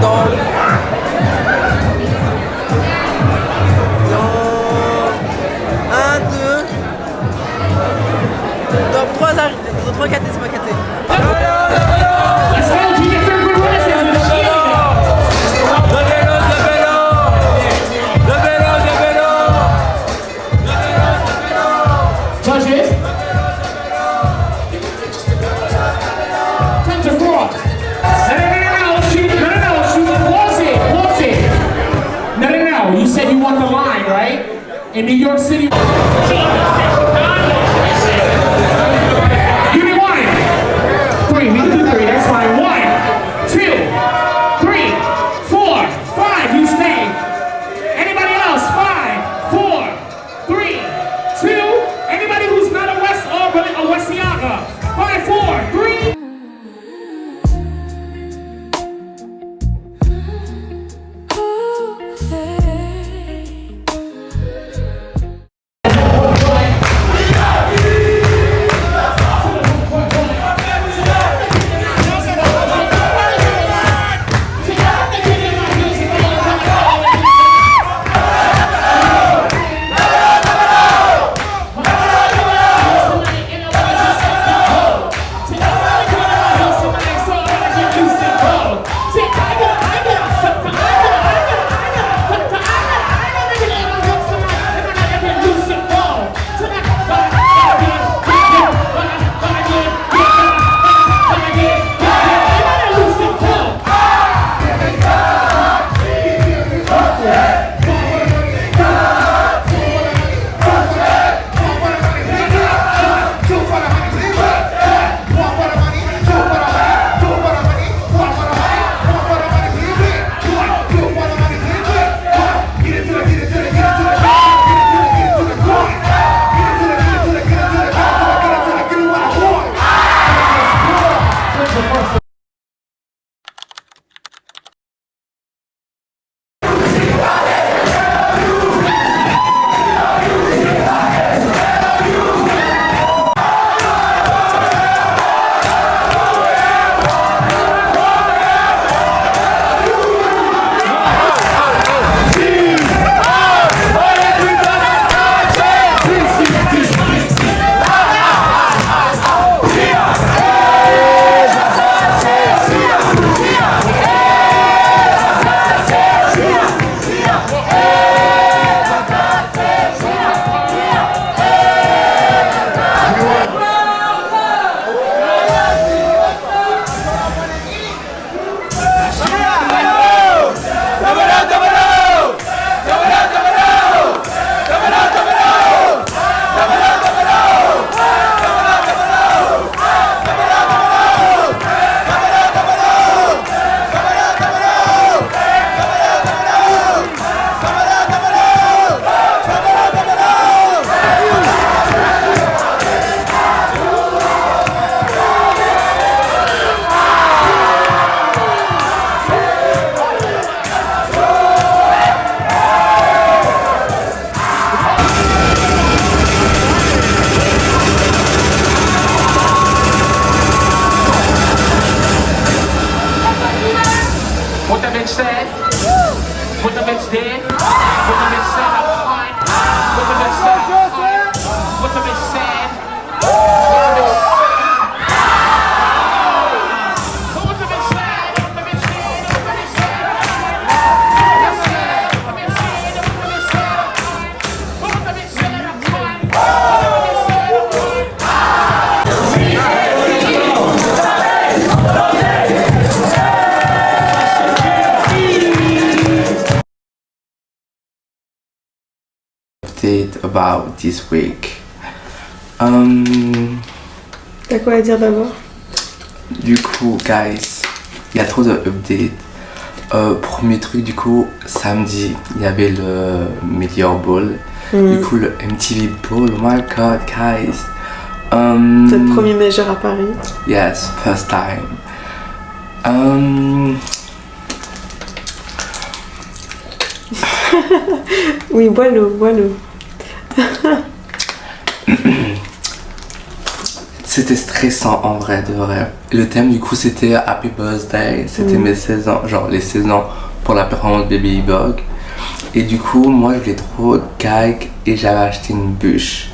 dans 3-4 c'est pas 4. Judges? 10 to 4. No. You said you want the line, right? In New York City. Give me 1. 3. We can do 3. That's fine. 1, 2, 3, 4, 5. You stay. Anybody else? 5, 4, 3, 2. Anybody who's not a Westiaga. 5, 4, 3. What the bitch said? What the bitch did? What the bitch said I'm fine? What the bitch said I'm fine? What the bitch said? What the bitch said? So what the bitch said? What the bitch did? What the bitch said? What the bitch said? What the bitch said? What the bitch said I'm fine? What the bitch said I'm fine? Update about this week. T'as quoi à dire d'abord? Du coup, guys, il y a trop de updates. Premier truc, du coup, samedi, il y avait le Meteor Ball. Du coup, le MTV Ball, oh my god, guys. C'est le premier major à Paris. Yes, first time. Oui, bois l'eau. C'était stressant en vrai, de vrai. Le thème du coup c'était Happy Birthday, c'était mes 16 ans, genre les 16 ans pour la performance de Baby Bug. Et du coup moi je voulais trop gag et j'avais acheté une bûche.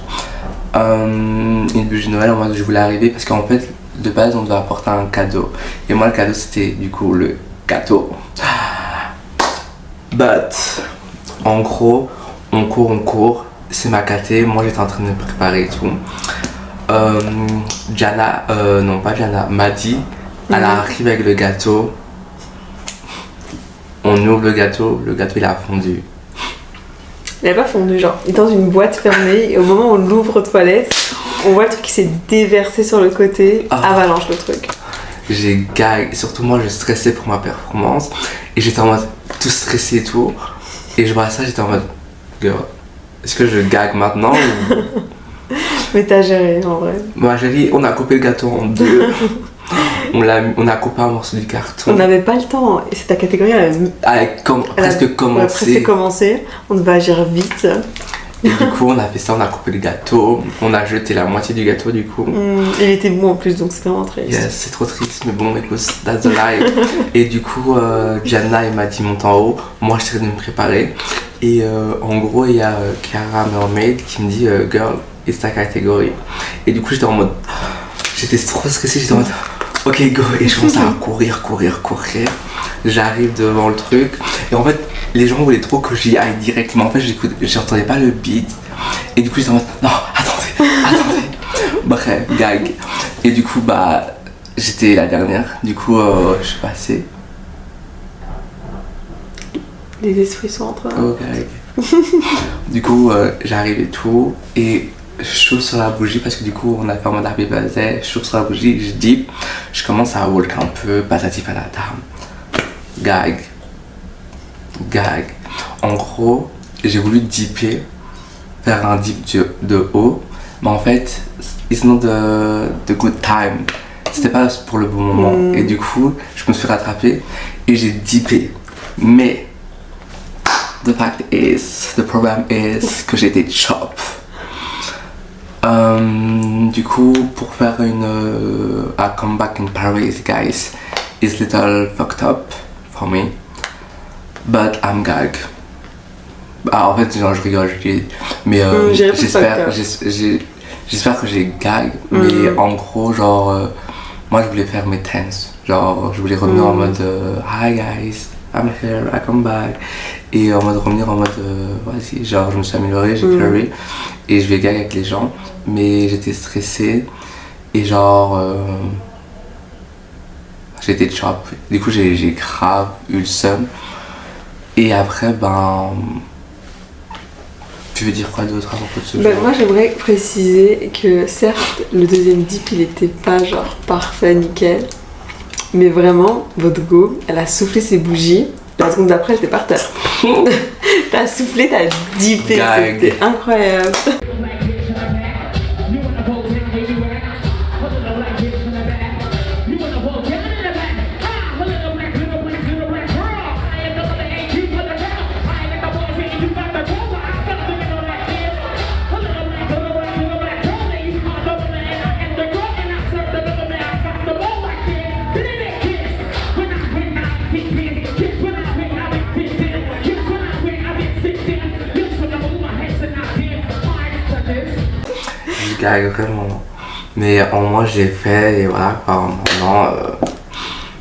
Une bûche de Noël en mode je voulais arriver parce qu'en fait de base on devait apporter un cadeau. Et moi le cadeau c'était du coup le gâteau. But en gros on court, c'est ma caté, moi j'étais en train de me préparer et tout. Jana, non pas Jana, Madi, elle arrive avec le gâteau. On ouvre le gâteau il a fondu. Il n'a pas fondu, genre, il est dans une boîte fermée et au moment où on l'ouvre aux toilettes, on voit le truc qui s'est déversé sur le côté, avalanche le truc. J'ai gag, et surtout moi je stressais pour ma performance et j'étais en mode tout stressé et tout. Et je vois ça, j'étais en mode, girl, est-ce que je gag maintenant ou... Mais t'as géré en vrai. Moi j'ai dit, on a coupé le gâteau en deux. on a coupé un morceau du carton. On n'avait pas le temps, et c'est ta catégorie, presque commencé. On devait agir vite. Et du coup on a fait ça, on a coupé le gâteau, on a jeté la moitié du gâteau du coup. Il était bon en plus donc c'était vraiment triste. Yes, c'est trop triste mais bon écoute, that's the life. Et du coup Gianna il m'a dit monte en haut, moi j'essaie de me préparer. Et en gros il y a Cara Mermaid qui me dit girl, it's ta catégorie. Et du coup j'étais en mode, j'étais trop stressée, j'étais en mode ok go, et je commence à courir. J'arrive devant le truc et en fait les gens voulaient trop que j'y aille directement. En fait j'entendais pas le beat et du coup j'étais en mode non attendez. Bref, gag. Et du coup bah j'étais la dernière, du coup je suis passée. Les esprits sont entre eux. Oh gag. Du coup j'arrive et tout et je chauffe sur la bougie parce que du coup on a fait un mode Happy Birthday, je chauffe sur la bougie, je dip, je commence à walk un peu, patati patata. Gag. En gros, j'ai voulu dipper, faire un dip de haut, mais en fait, it's not the good time. C'était pas pour le bon moment. Et du coup, je me suis rattrapé et j'ai dippé. Mais, the problem is que j'ai été chop. Du coup, pour faire a comeback in Paris, guys, is little fucked up for me, but I'm gag. Ah, en fait, genre, je rigole, mais j'espère que j'ai gag, mais en gros, genre, moi je voulais faire mes tenses, genre, je voulais revenir en mode hi guys, I'm here, I come back, et en mode revenir en mode vas-y, genre, je me suis amélioré, j'ai carry, et je vais gag avec les gens, mais j'étais stressé, et genre, j'étais chop, du coup j'ai grave eu le seum, et après, ben. Tu veux dire quoi d'autre à propos de ce genre? Moi j'aimerais préciser que certes le deuxième dip il était pas genre parfait nickel, mais vraiment votre go elle a soufflé ses bougies, la seconde d'après elle était par terre. T'as soufflé, t'as dippé, c'était incroyable. Vraiment. Mais en moi j'ai fait et voilà quoi. Maintenant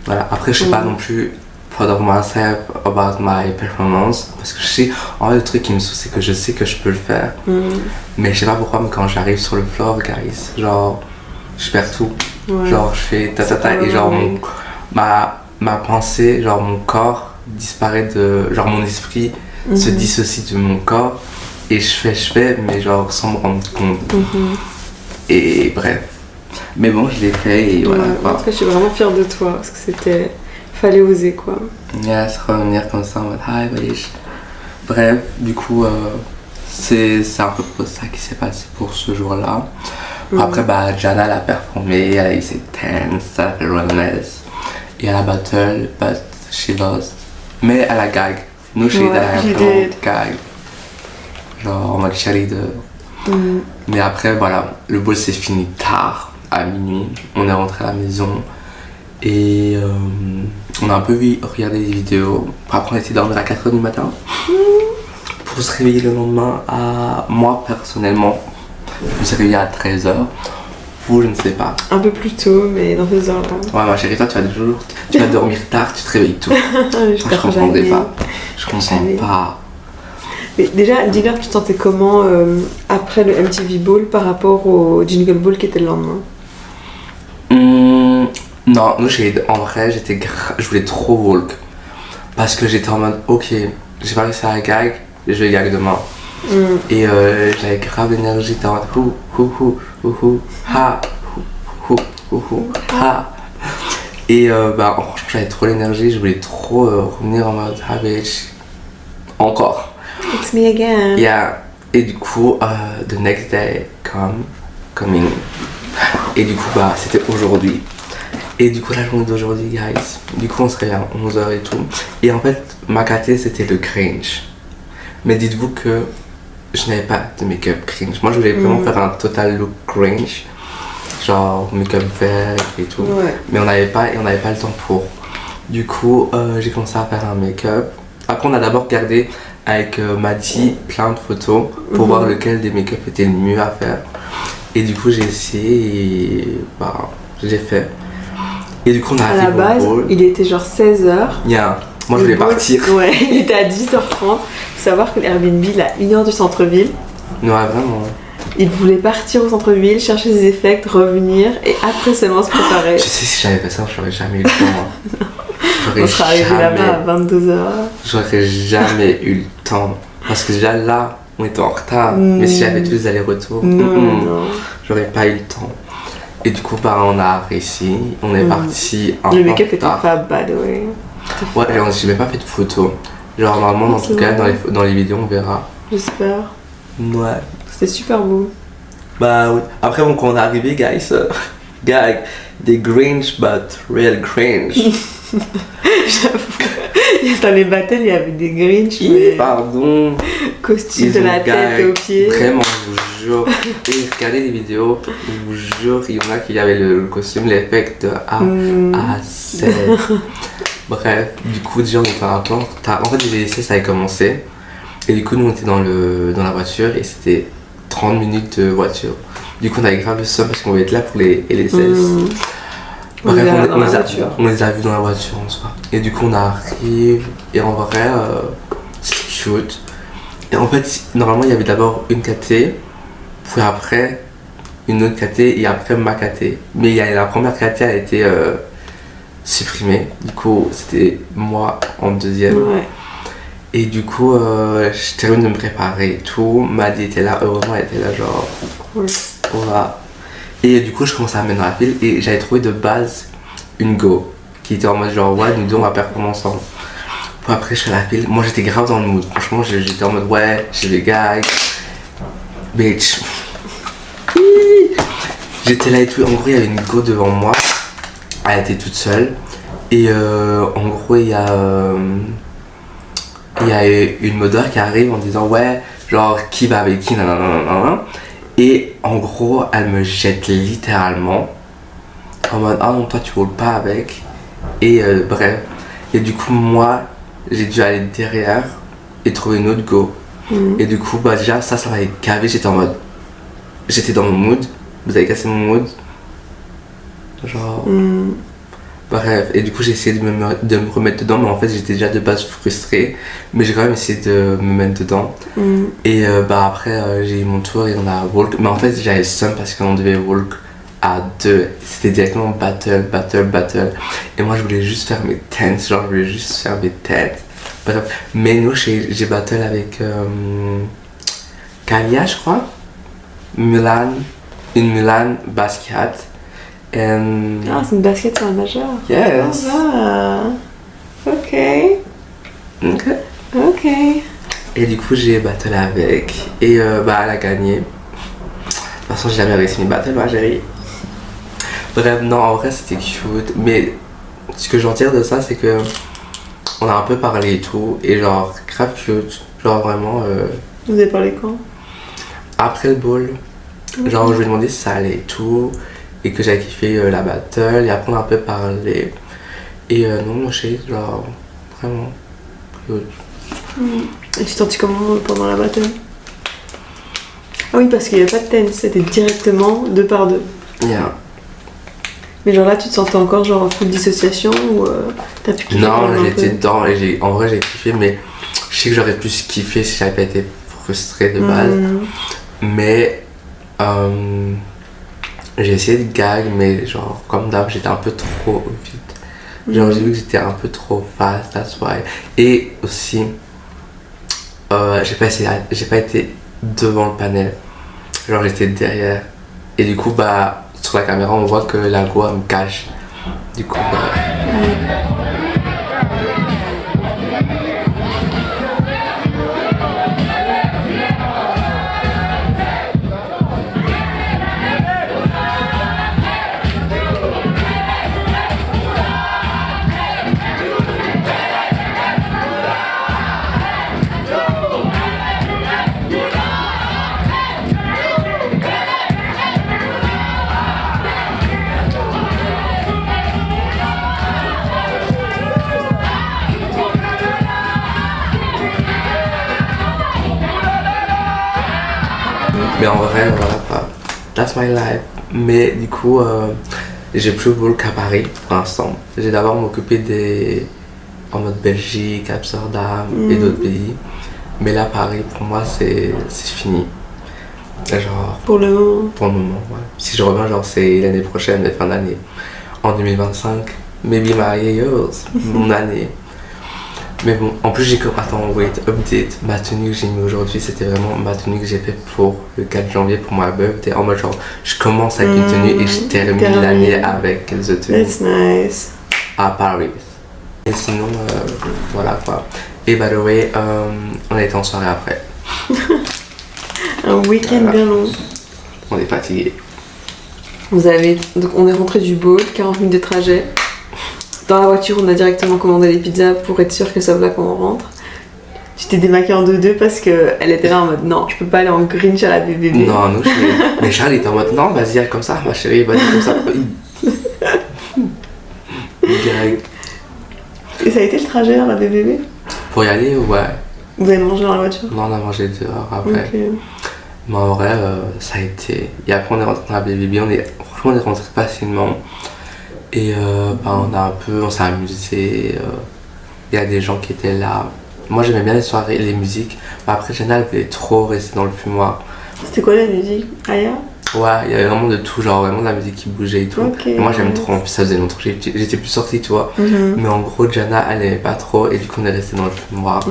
voilà. Après je sais pas non plus proud of myself about my performance parce que je sais en vrai le truc qui me saoule c'est que je sais que je peux le faire. Mais je sais pas pourquoi mais quand j'arrive sur le floor guys genre je perds tout. Genre je fais ta et genre ma pensée genre mon corps disparaît de genre mon esprit se dissocie de mon corps et je fais mais genre sans me rendre compte. Et bref, mais bon je l'ai fait et voilà quoi. En tout cas je suis vraiment fière de toi parce que c'était, fallait oser quoi. Yes, revenir comme ça en mode hi Valish. Bref, du coup c'est un peu ça qui s'est passé pour ce jour là. Après bah Jana elle a performé, elle a eu ses tenses, elle a fait wellness et elle a battle but she lost. Mais elle a gag, no shade, elle a vraiment gag. Genre en mode cheerleader. Mais après voilà, le ball s'est fini tard, à minuit. On est rentré à la maison et on a un peu regardé des vidéos. Après, on était dormir à 4h du matin pour se réveiller le lendemain à moi personnellement. Je me suis réveillée à 13h. Vous, je ne sais pas. Un peu plus tôt, mais dans ces heures-là. Ouais, ma chérie, toi, tu vas dormir tard, tu te réveilles tôt. Je Moi, je comprendrais pas. Je comprends pas. Mais déjà, dis-leur, tu te sentais comment après le MTV Ball par rapport au Jingle Ball qui était le lendemain? Non, nous, en vrai, je voulais trop Walk. Parce que j'étais en mode, ok, j'ai pas réussi à gag, je vais gag demain. Et j'avais grave l'énergie, j'étais en mode ha, ha. Et franchement, j'avais trop l'énergie, je voulais trop revenir en mode, ah bitch, encore. It's me again. Yeah. Et du coup, the next day coming. Et du coup, c'était aujourd'hui. Et du coup, la journée d'aujourd'hui, guys. Du coup, on se réveille à 11h et tout. Et en fait, ma caté, c'était le cringe. Mais dites-vous que je n'avais pas de make-up cringe. Moi, je voulais vraiment faire un total look cringe. Genre, make-up vert et tout. Ouais. Mais on n'avait pas le temps pour. Du coup, j'ai commencé à faire un make-up. Après, on a d'abord regardé avec Madi plein de photos pour voir lequel des make-up était le mieux à faire. Et du coup, j'ai essayé et j'ai fait. Et du coup, on a À la base, il était genre 16h. Yeah. Moi, je voulais partir. Ouais, il était à 18h30. Faut savoir que l'Airbnb, il a 1h du centre-ville. Ouais, vraiment. Il voulait partir au centre-ville, chercher ses effects, revenir et après seulement se préparer. Je sais, si j'avais fait ça, j'aurais jamais eu le temps. On serait arrivé là-bas à 22h. J'aurais jamais eu le temps. Parce que déjà là, on était en retard. Mais si j'avais tous les allers-retours, j'aurais pas eu le temps. Et du coup, on a réussi. On est parti un peu. Le make-up était fab, by the way. Ouais, j'ai même pas fait de photos. Genre, normalement, en tout cas, dans les vidéos, on verra. J'espère. Ouais. C'était super beau. Oui. Après, quand on est arrivé, guys, gag, des Grinch, but real cringe. J'avoue. Dans les battles, il y avait des Grinch, mais... Pardon. Costume de la tête aux pieds. Vraiment, je vous jure. Et regardez les vidéos, je vous jure, il y en a qui avaient le costume, l'effet de A à Z. Bref, du coup, déjà, on était un peu en retard. En fait, j'ai essayé, ça avait commencé. Et du coup, nous, on était dans la voiture et c'était 30 minutes de voiture. Du coup, on avait grave le seum parce qu'on voulait être là pour les LSS. Bref, on les a vus dans la voiture en soi. Et du coup, on arrive et en vrai, c'est cute. Et en fait, normalement, il y avait d'abord une KT, puis après une autre KT et après ma KT. Mais la première KT a été supprimée. Du coup, c'était moi en deuxième. Ouais. Et du coup, je termine de me préparer et tout. Maddy était là, heureusement, elle était là, genre. Ouais. Voilà. Et du coup, je commençais à mettre dans la file et j'avais trouvé de base une go qui était en mode genre, ouais, nous deux on va performer ensemble. Puis après, je fais la file. Moi, j'étais grave dans le mood. Franchement, j'étais en mode, ouais, j'ai les gars. Bitch. J'étais là et tout. En gros, il y avait une go devant moi. Elle était toute seule. Et en gros, il y a une modeur qui arrive en disant, ouais, genre, qui va avec qui, nanana. Et en gros, elle me jette littéralement en mode, ah non, toi tu roules pas avec. Et bref. Et du coup, moi, j'ai dû aller derrière et trouver une autre go. Et du coup, déjà, ça m'avait gavé. J'étais en mode, j'étais dans mon mood. Vous avez cassé mon mood. Genre. Bref, et du coup j'ai essayé de me remettre dedans, mais en fait j'étais déjà de base frustrée, mais j'ai quand même essayé de me mettre dedans. Et après j'ai eu mon tour et on a walk, mais en fait j'avais le seum parce qu'on devait walk à deux, c'était directement battle. Et moi je voulais juste faire mes tents, genre je voulais juste faire mes têtes. Mais nous j'ai battle avec Kalia, je crois, une Mulan Basquiat. Ah, c'est une basket sur un majeur. Yes. Ah, ok. Et du coup j'ai battle avec et elle a gagné. De toute façon j'ai jamais réussi mes battles, ma chérie. Bref, non, en vrai c'était cute, mais ce que j'en tire de ça c'est que on a un peu parlé et tout, et genre grave cute, genre vraiment Vous avez parlé quand? après le ball, genre je lui ai demandé si ça allait et tout, et que j'avais kiffé la battle et après on a un peu parlé. Et non, mon chéri, genre, vraiment. Et tu t'es senti comment pendant la battle? Ah oui, parce qu'il n'y a pas de tense, c'était directement 2 par 2. Yeah. Mais genre là, tu te sentais encore genre en full dissociation ou t'as pu kiffer quand Non, même un j'étais peu? dedans et en vrai j'ai kiffé, mais je sais que j'aurais plus kiffé si j'avais pas été frustré de base. Mais j'ai essayé de gag, mais genre comme d'hab, j'étais un peu trop vite. Genre j'ai vu que j'étais un peu trop fast, that's why. Et aussi, j'ai pas été devant le panel. Genre j'étais derrière. Et du coup, bah, sur la caméra, on voit que la go me cache. Du coup, bah. Mais en vrai, voilà quoi. That's my life. Mais du coup, j'ai plus voulu qu'à Paris pour l'instant. J'ai d'abord m'occuper des. En mode Belgique, Amsterdam et d'autres pays. Mais là, Paris, pour moi, c'est fini. Genre. Pour le moment. Pour le moment, ouais. Si je reviens, genre, c'est l'année prochaine, fin d'année. En 2025. Maybe my years. Mon année. Mais bon, en plus j'ai que... Attends, wait, update. Ma tenue que j'ai mis aujourd'hui, c'était vraiment ma tenue que j'ai fait pour le 4 janvier pour ma birthday. En mode genre, je commence avec une tenue et je termine l'année avec The tenue That's nice. à Paris. Et sinon, voilà quoi. Et by the way, on a été en soirée après. Un week-end Voilà. bien long. On est fatigué. Donc on est rentré du boat, 40 minutes de trajet. Dans la voiture, on a directement commandé les pizzas pour être sûr que ça va qu'on rentre. Tu t'es démaquillée en 2-2 parce qu'elle était là en mode non, je peux pas aller en Grinch à la bébé. Non, nous, mais Charles était en mode non, vas-y, elle comme ça, ma chérie, vas-y comme ça. Gag. Et ça a été le trajet à la bébé? Pour y aller, ouais. Vous avez mangé dans la voiture? Non, on a mangé dehors après. Ok. Mais en vrai, ça a été. Et après, on est rentré dans la BBB, franchement, on est rentré facilement. Et on s'est amusé. Il y a des gens qui étaient là. Moi, j'aimais bien les soirées, les musiques. Mais après, Jana, elle voulait trop rester dans le fumoir. C'était quoi la musique? Aya? Ouais, il y avait vraiment de tout, genre vraiment de la musique qui bougeait et tout. Ok. Et moi, j'aime trop. En plus, ça faisait longtemps que j'étais plus sortie, tu vois. Mais en gros, Jana, elle aimait pas trop. Et du coup, on est resté dans le fumoir.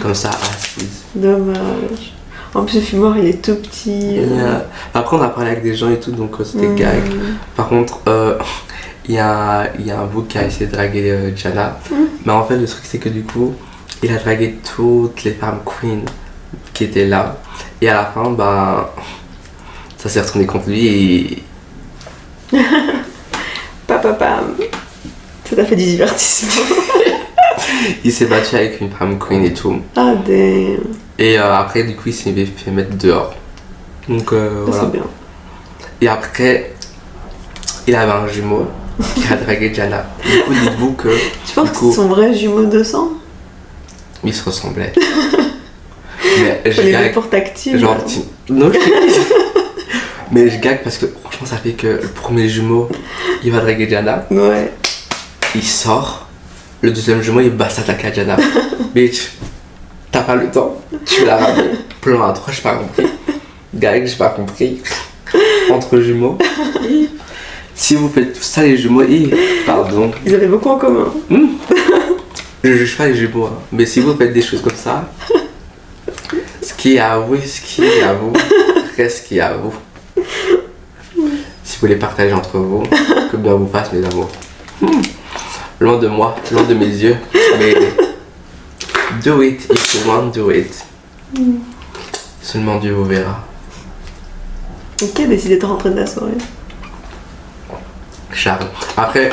Comme ça, assise. Dommage. En plus, le fumoir, il est tout petit. Après, on a parlé avec des gens et tout, donc c'était gag. Par contre, il y a un bouc qui a essayé de draguer Jana. Mais en fait, le truc, c'est que du coup, il a dragué toutes les femmes queens qui étaient là. Et à la fin, ça s'est retourné contre lui et... Pam. Ça t'a fait du divertissement. il s'est battu avec une femme queen et tout. Ah, damn. Et après, du coup, il s'est fait mettre dehors. Donc Ça, voilà. c'est bien. Et après, il avait un jumeau qui a dragué Jana. Du coup, dites-vous que... Tu penses du que coup, c'est son vrai jumeau de sang? ils se ressemblaient. Mais je Les gague. pour tactile. Genre, non, mais je gague parce que franchement, ça fait que le premier jumeau, il va draguer Jana. Ouais. Il sort. Le deuxième jumeau, il va s'attaquer à Jana. Bitch, t'as pas le temps. Tu l'as ramené. Plan à 3, j'ai pas compris. Gag, j'ai pas compris. Entre jumeaux. Si vous faites tout ça, les jumeaux, pardon. Ils avaient beaucoup en commun. Je juge pas les jumeaux, hein. Mais si vous faites des choses comme ça, ce qui est à vous, reste ce qui est à vous. Si vous les partagez entre vous, que bien vous fasse, mes amours. Loin de moi, loin de mes yeux, mais do it if you want, do it. Seulement Dieu vous verra. Et qui a décidé de rentrer de la soirée? Charles. Après,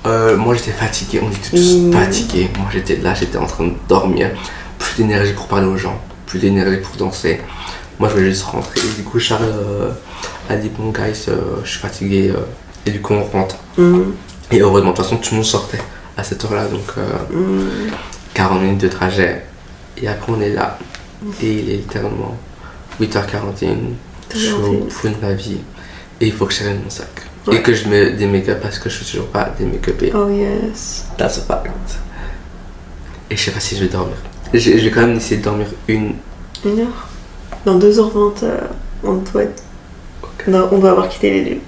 moi j'étais fatigué, on était tous fatigués. Moi j'étais là, j'étais en train de dormir. Plus d'énergie pour parler aux gens, plus d'énergie pour danser. Moi je voulais juste rentrer. Et du coup, Charles a dit bon, guys, je suis fatigué, Et du coup, on rentre. Mm. Et heureusement, de toute façon, tout le monde sortait à cette heure-là. Donc, 40 minutes de trajet. Et après, on est là. Et il est littéralement 8h41. Je suis au bout de ma vie. Et il faut que je tienne mon sac. Ouais. Et que je mets des make-up parce que je suis toujours pas des make-upés. Oh yes. That's a fact. Et je sais pas si je vais dormir. Je vais quand même essayer de dormir une. 1 heure. Dans 2h20, on doit être... Non, on doit avoir quitté les lieux.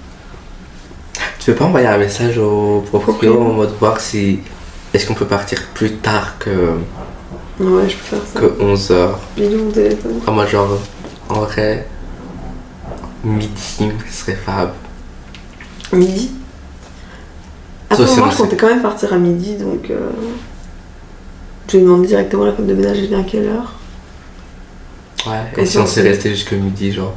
Tu veux pas envoyer un message au proprio Proprio. en mode voir si. Est-ce qu'on peut partir plus tard que Ouais, je peux faire ça. 11h? J'ai lu mon téléphone. Ah, moi, genre, en vrai, midi serait fab. Midi. Après, Ça, moi, c'est- je comptais quand même partir à midi, donc... Je vais demander directement à la femme de ménage, elle vient à quelle heure. Ouais, Comme et si ça, on s'est c'est- resté jusque midi, genre.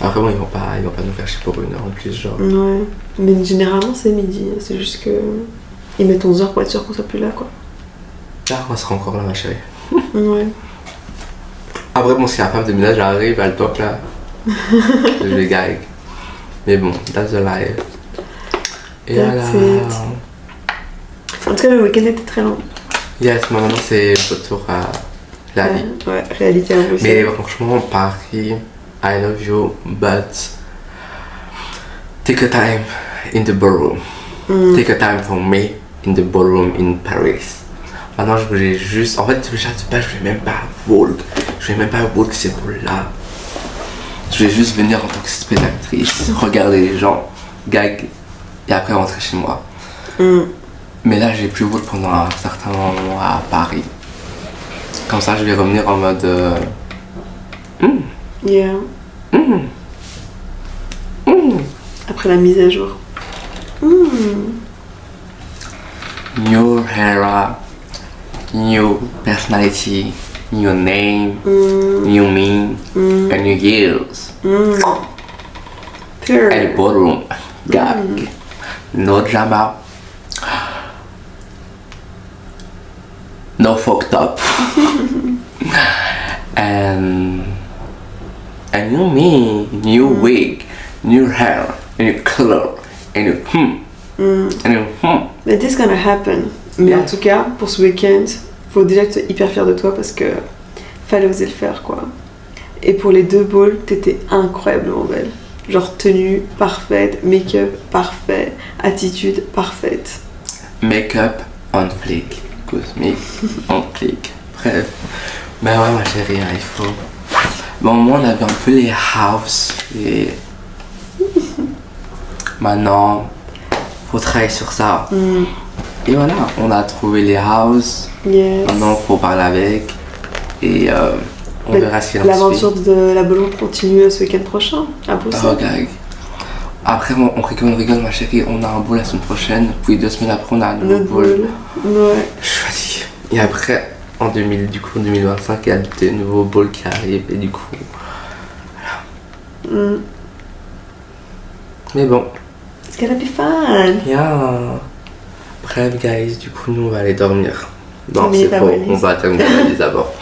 Après, bon, ils vont pas nous faire chier pour 1 heure en plus, genre. Ouais. Mais généralement, c'est midi. C'est juste que... Ils mettent 11h pour être sûr qu'on soit plus là, quoi. Ah, on sera encore là, ma chérie. Ouais. Après, bon, si la femme de ménage arrive, elle toque là. Je vais gag. Mais bon, that's the life. Et That's voilà. it. En tout cas, le week-end était très long. Yes, moi maintenant c'est retour à la vie. Ouais, réalité à Mais Bruxelles. franchement, Paris, I love you, but take a time in the ballroom. Take a time for me in the ballroom in Paris. Maintenant, je voulais juste. En fait, déjà de base, je voulais même pas Vogue. Je voulais même pas Vogue ces boules-là. Je voulais juste venir en tant que spectatrice, regarder les gens, gag, et après rentrer chez moi. Mais là, j'ai plus Vogue pendant un certain moment à Paris. Comme ça, je vais revenir en mode. Yeah. Après la mise à jour. New era, new personality, new name, new me, and new years. Pure. And ballroom, gag, no drama, no fucked up, and new me, new wig, new hair, new color, and new and new Mais this gonna happen. Mais Yeah. en tout cas, pour ce week-end, faut déjà que tu sois hyper fier de toi parce que fallait oser le faire, quoi. Et pour les 2 balls, t'étais incroyablement belle. Genre tenue parfaite, make-up parfait, attitude parfaite. Make-up on flick, cosmique on flick. Bref. Bah ouais, ma chérie, hein, il faut. Bon, moi, on avait un peu les house et. Maintenant, faut travailler sur ça. Et voilà, on a trouvé les house. Yes. Maintenant, faut parler avec. Et on Mais verra ce qu'il en l'aventure suit. de la ballon continue ce week-end prochain à Oh, Bruxelles. gag. Après, on rigole, ma chérie. On a un bowl la semaine prochaine. Puis 2 semaines après, on a un nouveau Notre bowl. ball. Ouais. Je suis fatiguée. Et après, en 2025, il y a des nouveaux balls qui arrivent. Et du coup, mais bon, It's gonna be fun. yeah. Bref, guys, du coup, nous, on va aller dormir. Non, Terminer c'est ta faux. valise. On va terminer la valise d'abord.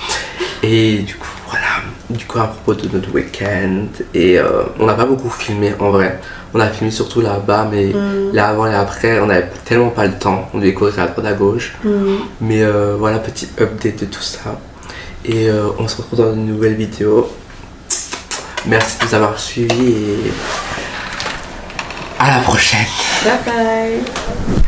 Et du coup, voilà. Du coup, à propos de notre week-end, et on n'a pas beaucoup filmé en vrai. On a filmé surtout là-bas, mais là avant et après, on n'avait tellement pas le temps. On devait courir à droite à gauche. Mais voilà, petit update de tout ça. Et on se retrouve dans une nouvelle vidéo. Merci de nous avoir suivis et à la prochaine. Bye bye.